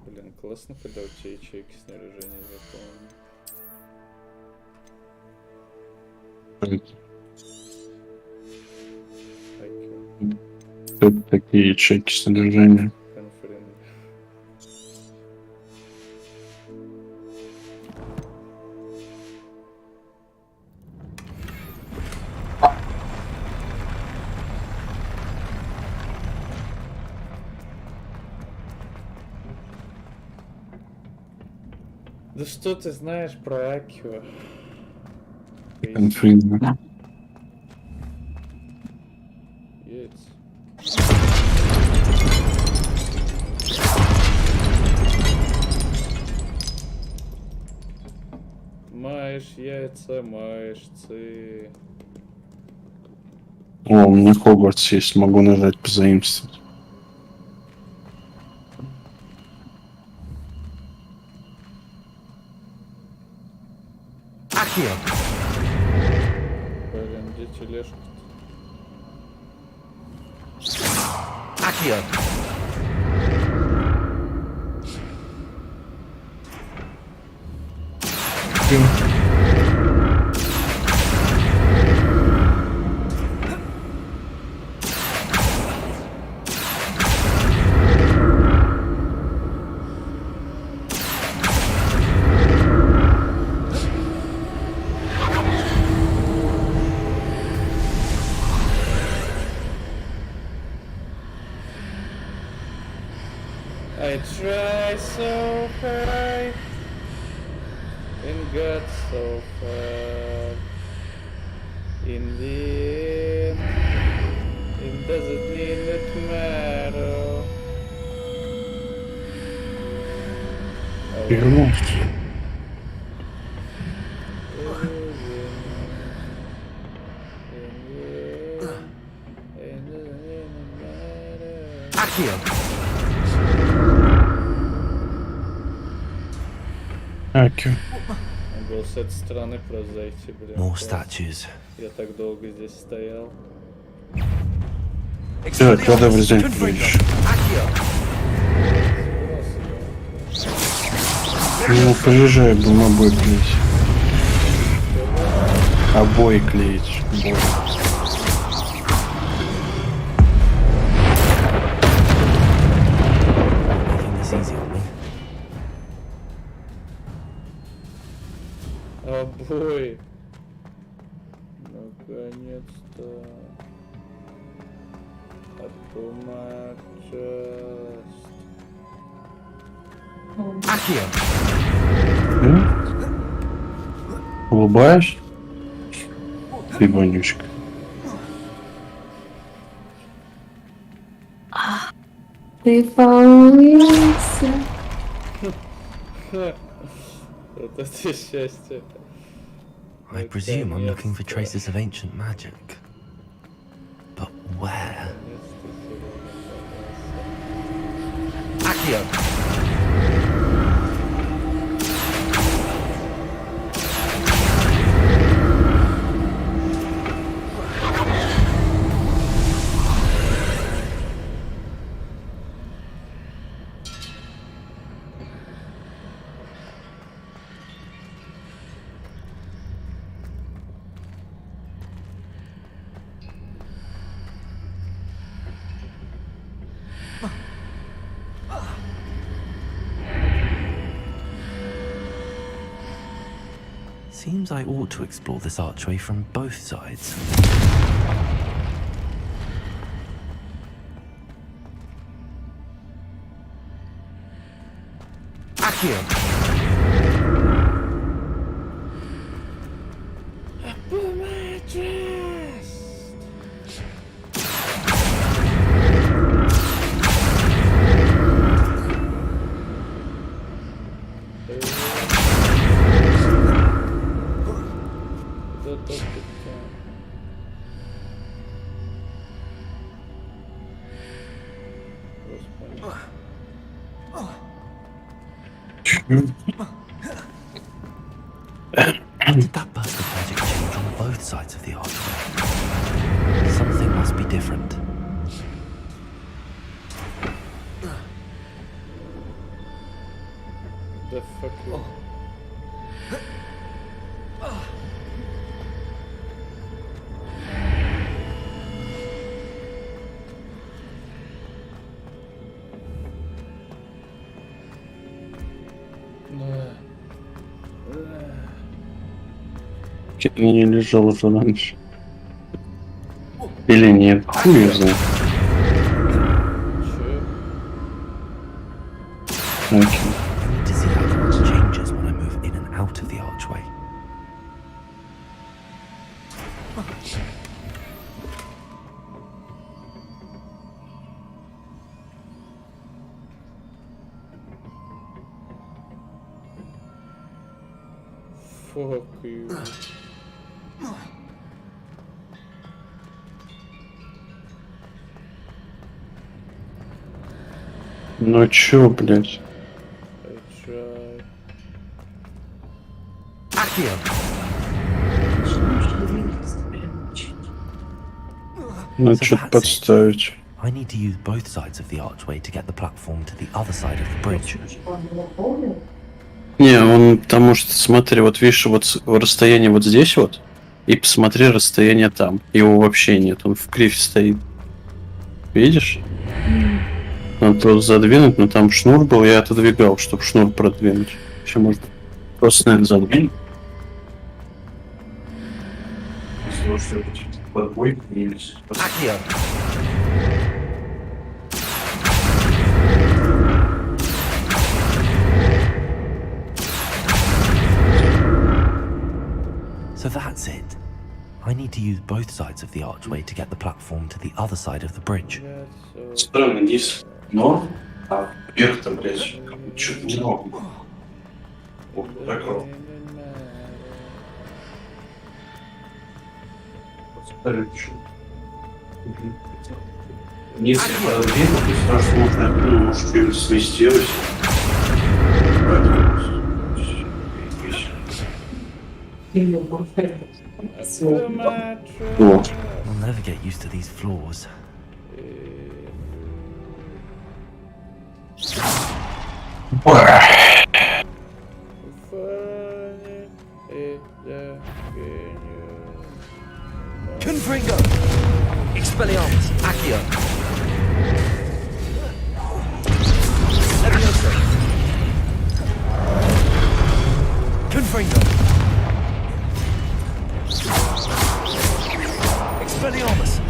Speaker 1: Блин, классно, когда у тебя ячейки снаряжения заполнены.
Speaker 10: Тут такие ячейки снаряжения.
Speaker 1: Конфринго. Да что ты знаешь про Акио?
Speaker 10: Конфринго.
Speaker 1: Яйца. Маешь яйца, мышцы.
Speaker 10: О, у меня хохварц есть, могу нажать позаимствовать.
Speaker 1: Блин, где тележка?
Speaker 19: Accio.
Speaker 1: I try so hard and got so far. In the end, it doesn't mean it matter.
Speaker 10: Вернулся.
Speaker 19: Accio.
Speaker 10: Акио.
Speaker 1: Надо было с этой стороны просто зайти, блин.
Speaker 2: More statues.
Speaker 1: Я так долго здесь стоял.
Speaker 10: Все, куда в резень будешь? Ну, поезжай, будем обои клеить. Обои клеить. Обои.
Speaker 2: Making this easy on me.
Speaker 1: Обои. Наконец-то.
Speaker 19: Accio.
Speaker 10: Улыбаешь? Ты вонючка.
Speaker 20: Ты волнуешься.
Speaker 1: Вот это счастье.
Speaker 2: I presume I'm looking for traces of ancient magic. But where?
Speaker 19: Accio.
Speaker 2: Seems I ought to explore this archway from both sides.
Speaker 19: Accio.
Speaker 2: Did that burst of magic change on both sides of the archway? Something must be different.
Speaker 1: The fuck you?
Speaker 10: Не лежал уже раньше. Или нет, хуй я знаю. Окей.
Speaker 2: To see how the world changes when I move in and out of the archway.
Speaker 1: Fuck you.
Speaker 10: Ну чё, блядь?
Speaker 1: I try.
Speaker 19: Accio.
Speaker 10: Надо что-то подставить.
Speaker 2: I need to use both sides of the archway to get the platform to the other side of the bridge.
Speaker 10: Не, он потому что, смотри, вот видишь, вот расстояние вот здесь вот, и посмотри расстояние там. Его вообще нет, он в кривь стоит. Видишь? Надо просто задвинуть, но там шнур был, я отодвигал, чтобы шнур продвинуть. Еще можно просто, наверное, задвинуть.
Speaker 19: Accio.
Speaker 2: So that's it. I need to use both sides of the archway to get the platform to the other side of the bridge.
Speaker 10: Странно, низ норм, а вверх-то, блядь, чуть не норм. Вот так вот. Низ подвинул, то есть страшно, может, что-нибудь сместилось. Вот.
Speaker 2: I'll never get used to these floors.
Speaker 19: Confringo. Expelliarmus. Accio. Levioso. Confringo. Expelliarmus.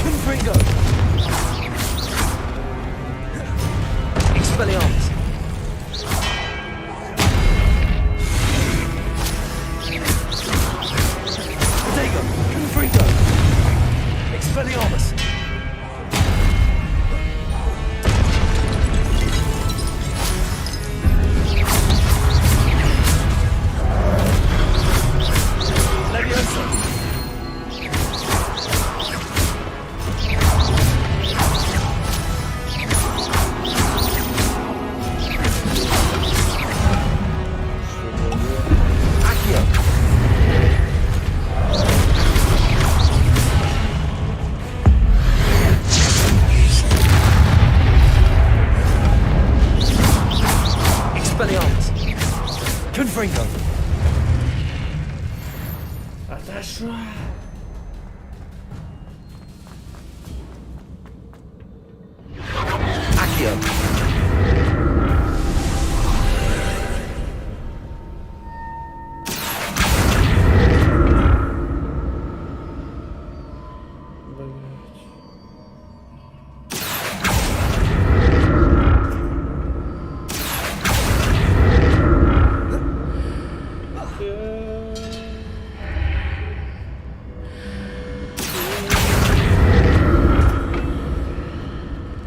Speaker 19: Confringo. Expelliarmus. Expelliarmus! Leviosa! Expelliarmus! Confringo!
Speaker 1: Отошла.
Speaker 19: Accio!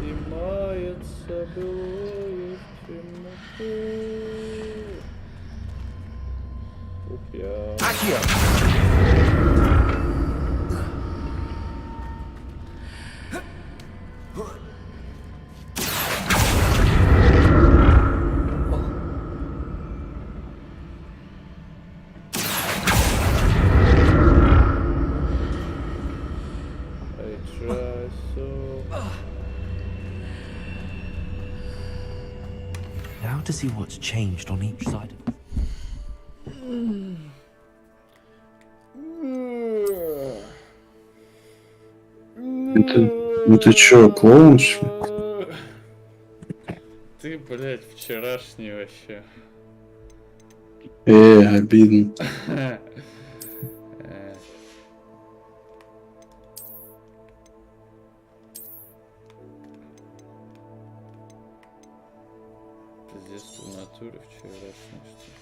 Speaker 1: И мается былое в темноте. Упя.
Speaker 19: Accio!
Speaker 1: I try so.
Speaker 2: Now to see what's changed on each side.
Speaker 10: Ну ты чё, клоун, что ли?
Speaker 1: Ты, блядь, вчерашний вообще.
Speaker 10: Обидно.
Speaker 1: Здесь в натуре вчерашний, что ли?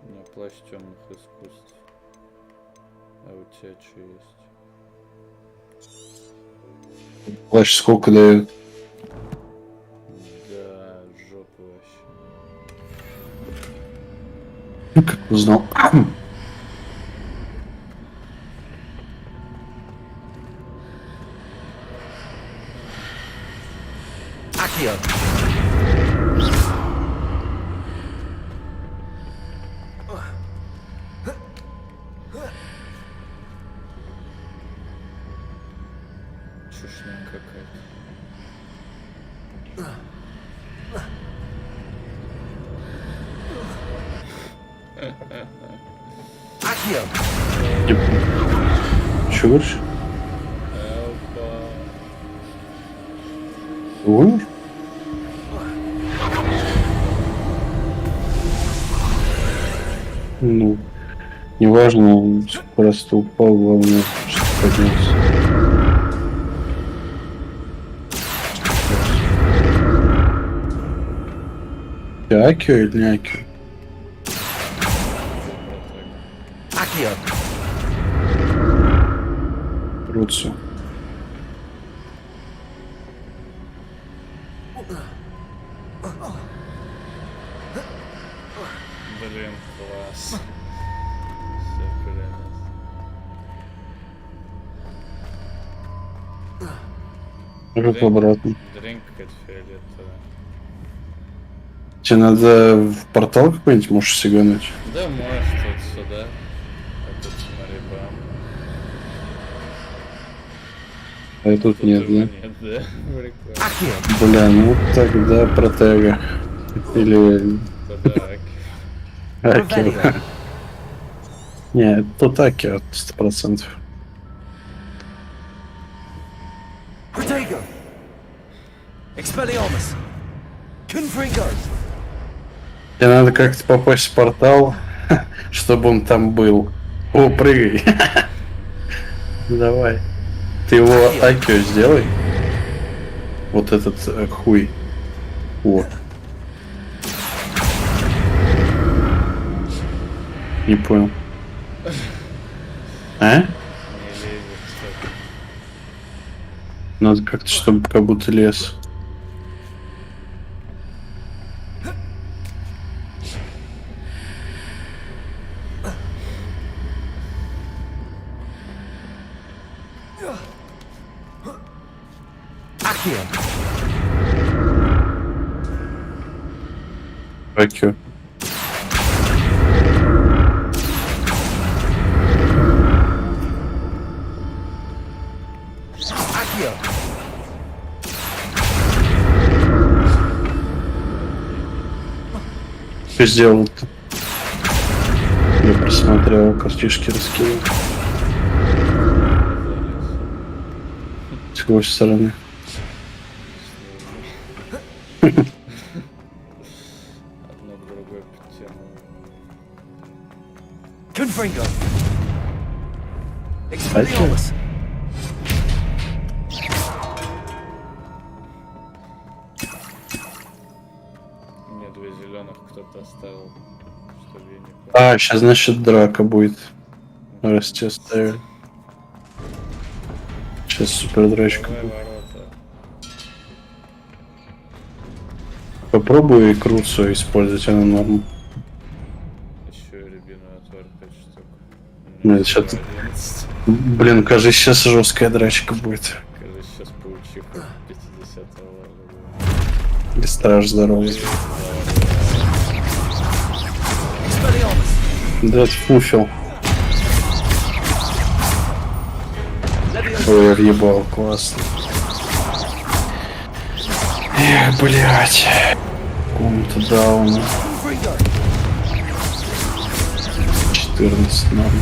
Speaker 1: У меня плащ темных искусств. А у тебя что есть?
Speaker 10: Плащ сколько дает?
Speaker 1: Да, жопа вообще.
Speaker 10: Ну, как узнал.
Speaker 19: Accio!
Speaker 1: Чушня какая-то.
Speaker 19: Accio!
Speaker 10: Чё говоришь? Умер? Ну, неважно, он просто упал, главное, что поднялся. Ты Акио или не Акио?
Speaker 19: Accio!
Speaker 10: Трутся.
Speaker 1: Блин, класс. Все
Speaker 10: Руку обратно.
Speaker 1: Дрянь какая-то фиолетовая.
Speaker 10: Тебе надо в портал какой-нибудь можешь сигануть?
Speaker 1: Да, можешь тут сюда. А тут смотри, бам.
Speaker 10: А тут нет, да?
Speaker 1: Нет, да? Прикольно.
Speaker 10: Бля, ну тогда протега. Или...
Speaker 1: Подарок.
Speaker 10: Акио. Не, тут Акио 100%.
Speaker 19: Protego! Expelliarmus! Confringo!
Speaker 10: Тебе надо как-то попасть в портал, чтобы он там был. О, прыгай. Давай. Ты его Акио сделай. Вот этот хуй. Вот. Не понял. А?
Speaker 1: Не лезет, что-то.
Speaker 10: Надо как-то, чтобы как будто лез.
Speaker 19: Accio.
Speaker 10: Акио.
Speaker 19: Accio.
Speaker 10: Что сделал-то? Я просмотрел, картишки раскинул. С какой стороны?
Speaker 1: Одно к другой подтянул.
Speaker 19: Confringo. Expelliarmus.
Speaker 1: Мне 2 зеленых кто-то оставил, чтобы я не понял.
Speaker 10: А, сейчас, значит, драка будет. Раз тебя ставили. Сейчас супер драчка
Speaker 1: Давай
Speaker 10: будет.
Speaker 1: ворота.
Speaker 10: Попробую икру свою использовать, она норм.
Speaker 1: Еще и рябиновый отвар 5 штук.
Speaker 10: Нет, сейчас... Блин, кажется, сейчас жесткая драчка будет.
Speaker 1: Кажется, сейчас паучиха 50-го левела.
Speaker 10: Или страж здоровый. Да, фуфел. Ой, я въебал, классно. Эх, блять. Комната дауна. 14 норм.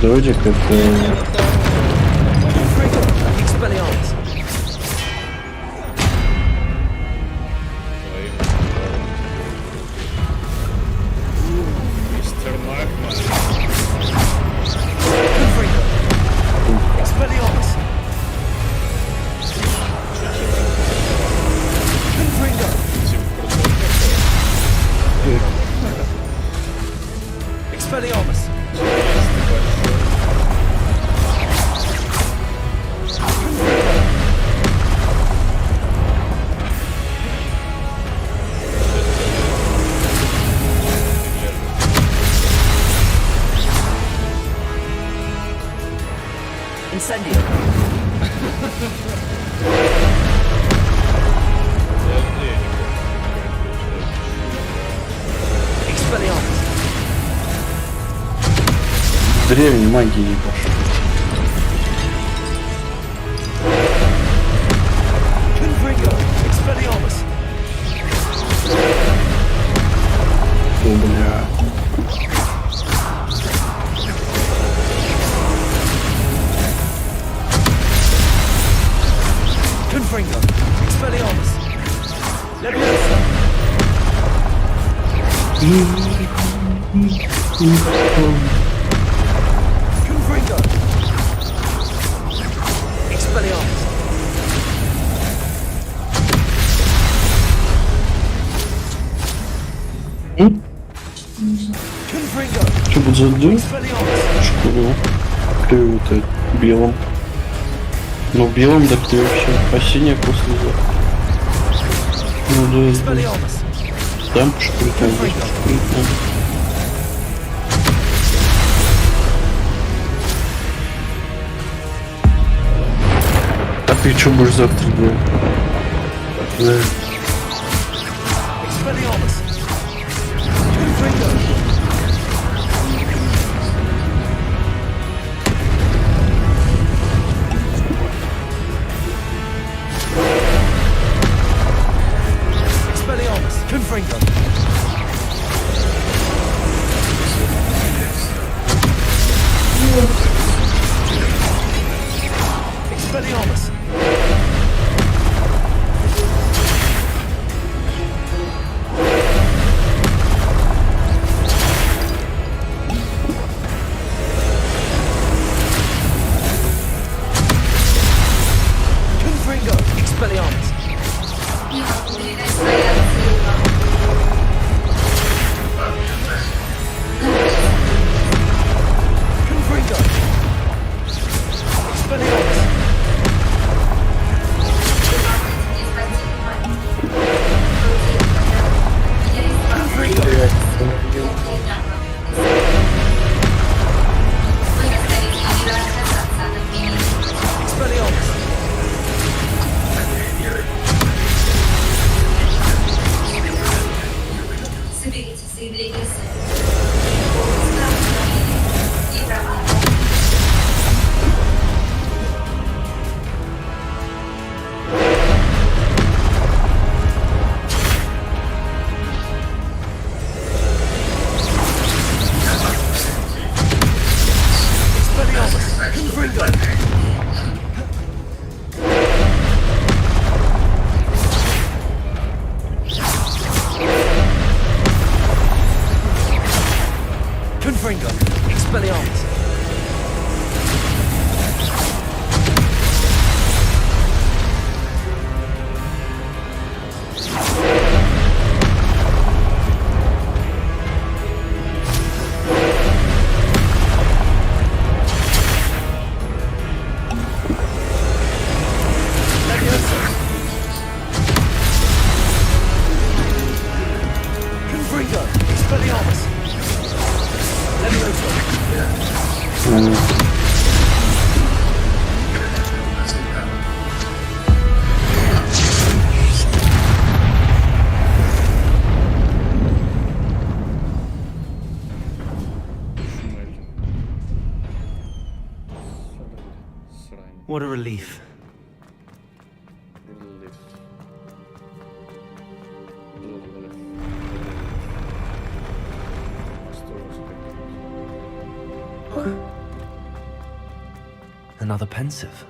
Speaker 10: Додик это...
Speaker 19: Expelliarmus.
Speaker 1: Мистер Магма.
Speaker 19: Confringo. Expelliarmus. Confringo. Expelliarmus. Incendio. Expelliarmus.
Speaker 10: Древней магии ебашь.
Speaker 19: Confringo. Expelliarmus.
Speaker 10: О, бля.
Speaker 19: Confringo. Expelliarmus. Leviosa. Confringo. Expelliarmus. Confringo.
Speaker 10: Что будет за дым?
Speaker 19: Expelliarmus.
Speaker 10: Шкуру. Клюю-то белым. Ну, белым да ты вообще. А синяя после за. Ну да.
Speaker 19: Expelliarmus.
Speaker 10: Там шкуру там. Шкуру там. А ты что будешь завтра делать? Да.
Speaker 19: Expelliarmus. Confringo. Expelliarmus. Confringo. Expelliarmus. Confringo. Expelliarmus.
Speaker 2: What a relief. Another pensive.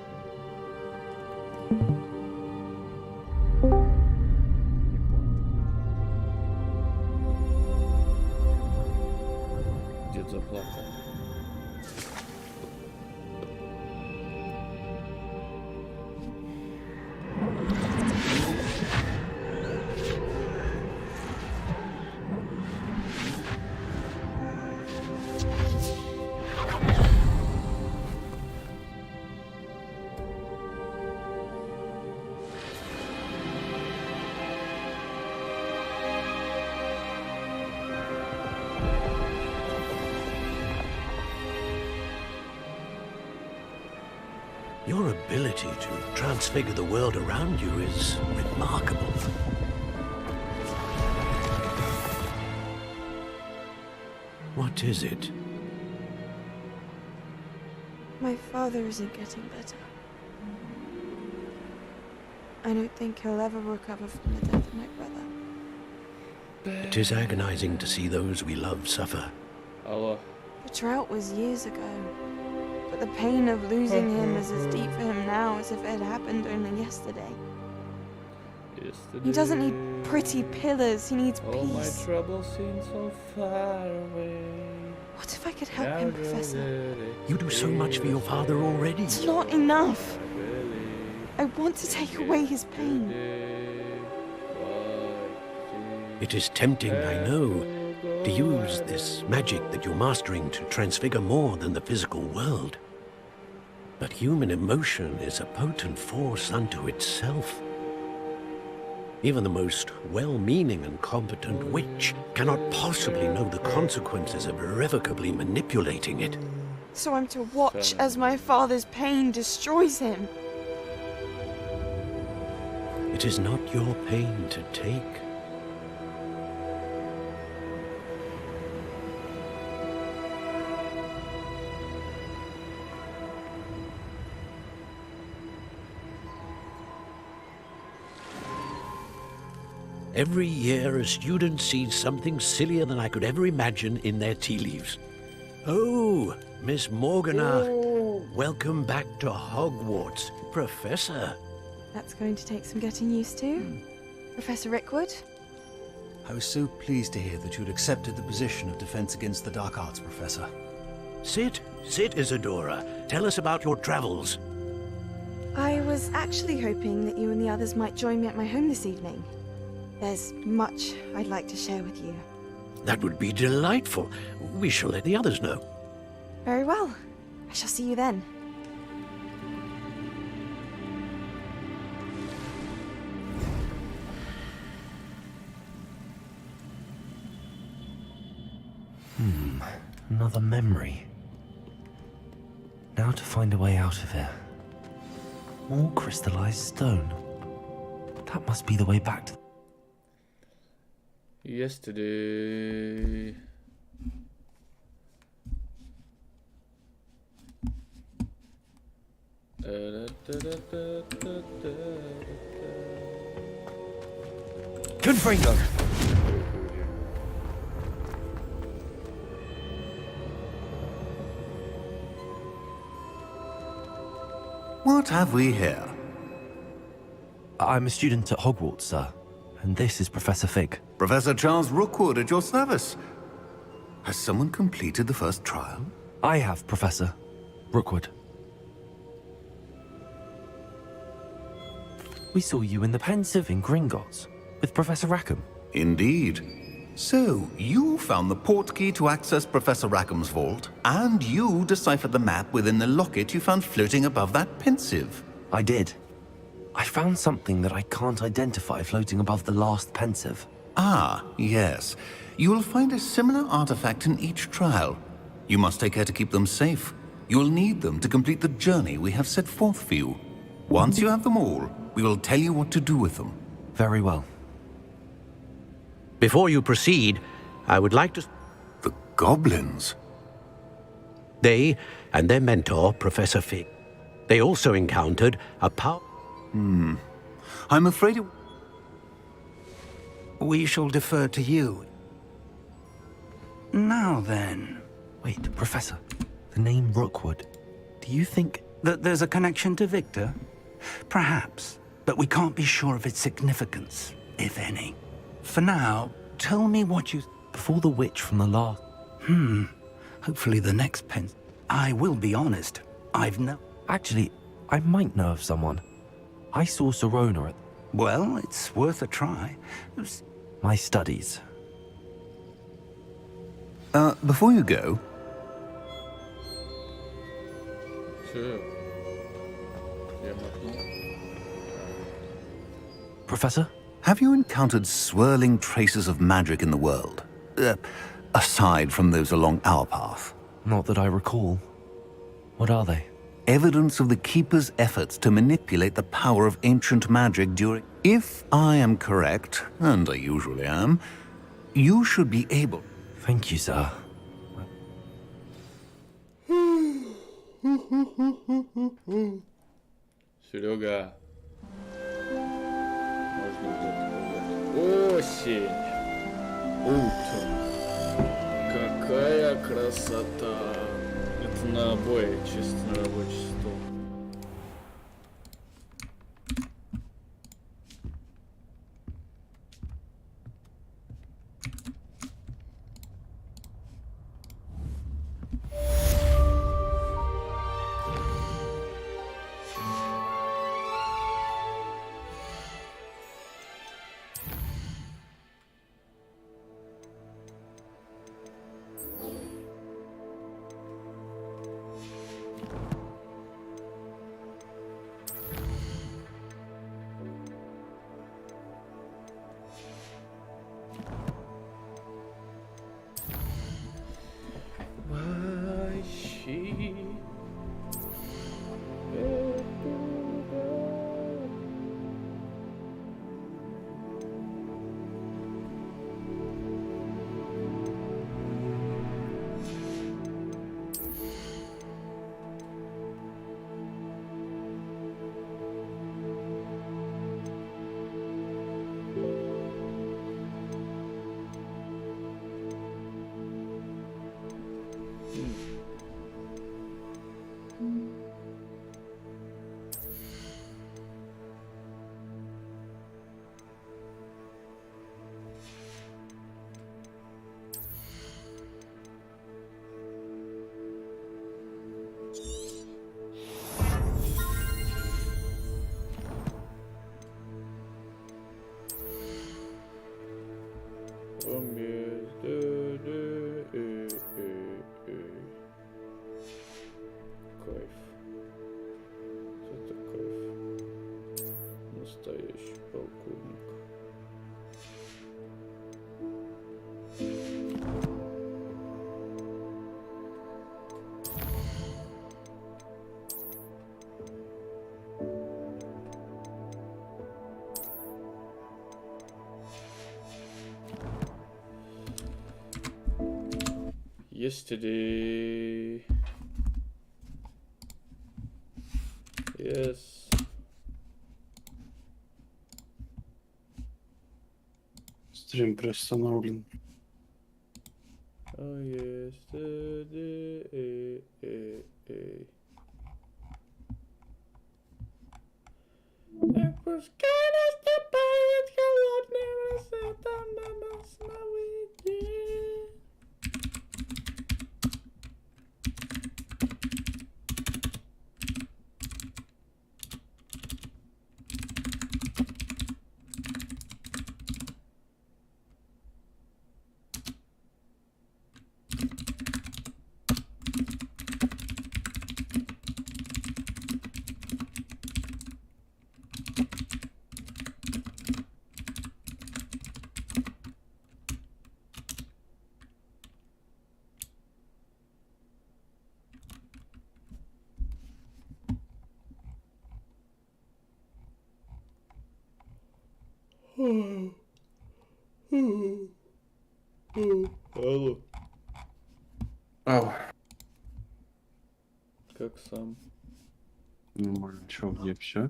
Speaker 1: Дед заплакал.
Speaker 16: Your ability to transfigure the world around you is remarkable. What is it?
Speaker 21: My father isn't getting better. I don't think he'll ever recover from the death of my brother.
Speaker 16: It is agonizing to see those we love suffer.
Speaker 1: Алло.
Speaker 21: The drought was years ago. But the pain of losing him is as deep for him now as if it had happened only yesterday. He doesn't need pretty pillars, he needs
Speaker 1: All my
Speaker 21: peace.
Speaker 1: troubles seem so far away.
Speaker 21: What if I could help him, Professor?
Speaker 16: You do so much for your father already.
Speaker 21: It's not enough. I want to take away his pain.
Speaker 16: It is tempting, I know, to use this magic that you're mastering to transfigure more than the physical world. But human emotion is a potent force unto itself. Even the most well-meaning and competent witch cannot possibly know the consequences of irrevocably manipulating it.
Speaker 21: So I'm to watch as my father's pain destroys him.
Speaker 16: It is not your pain to take. Every year, a student sees something sillier than I could ever imagine in their tea leaves. Oh, Miss Morgana, welcome back to Hogwarts, Professor.
Speaker 21: That's going to take some getting used to. Professor Rickwood?
Speaker 22: I was so pleased to hear that you'd accepted the position of Defense Against the Dark Arts, Professor.
Speaker 16: Sit, Isadora. Tell us about your travels.
Speaker 21: I was actually hoping that you and the others might join me at my home this evening. There's much I'd like to share with you.
Speaker 16: That would be delightful. We shall let the others know.
Speaker 21: Very well. I shall see you then.
Speaker 2: Another memory. Now to find a way out of here. More crystallized stone. That must be the way back to...
Speaker 1: Yesterday.
Speaker 19: Confringo!
Speaker 6: What have we here?
Speaker 2: I'm a student at Hogwarts, sir. And this is Professor Fig.
Speaker 6: Professor Charles Rookwood at your service. Has someone completed the first trial?
Speaker 2: I have, Professor Rookwood. We saw you in the Pensive in Gringotts with Professor Rackham.
Speaker 6: Indeed. So, you found the portkey to access Professor Rackham's vault, and you deciphered the map within the locket you found floating above that Pensive.
Speaker 2: I did. I found something that I can't identify floating above the last Pensive.
Speaker 6: Ah, yes. You will find a similar artifact in each trial. You must take care to keep them safe. You will need them to complete the journey we have set forth for you. Once you have them all, we will tell you what to do with them.
Speaker 2: Very well.
Speaker 16: Before you proceed, I would like to...
Speaker 6: The goblins?
Speaker 16: They and their mentor, Professor Fig. They also encountered a power...
Speaker 6: I'm afraid it...
Speaker 17: We shall defer to you. Now then...
Speaker 2: Wait, Professor. The name Rookwood. Do you think...
Speaker 17: That there's a connection to Victor? Perhaps, but we can't be sure of its significance, if any. For now, tell me what you...
Speaker 2: Before the witch from the last...
Speaker 17: Hopefully the next pen... I will be honest. I've no...
Speaker 2: Actually, I might know of someone. I saw Serona at...
Speaker 17: Well, it's worth a try.
Speaker 2: My studies.
Speaker 6: Before you go...
Speaker 1: Sure.
Speaker 2: Professor?
Speaker 6: Have you encountered swirling traces of magic in the world? Aside from those along our path?
Speaker 2: Not that I recall. What are they?
Speaker 6: Evidence of the Keeper's efforts to manipulate the power of ancient magic during... If I am correct, and I usually am, you should be able...
Speaker 2: Thank you, sir.
Speaker 1: Серега. Можно где-то. Осень. Утро. Какая красота. Это на обои, чисто на рабочий стол. Кайф. Это кайф. Настоящий полковник. Yesterday. Yes.
Speaker 10: Стрим приостановлен.
Speaker 1: Oh, yesterday. Пускай наступает холодным рассветом на нас новый день. Алло.
Speaker 10: Ау.
Speaker 1: Как сам?
Speaker 10: Нормально. Чё, где все?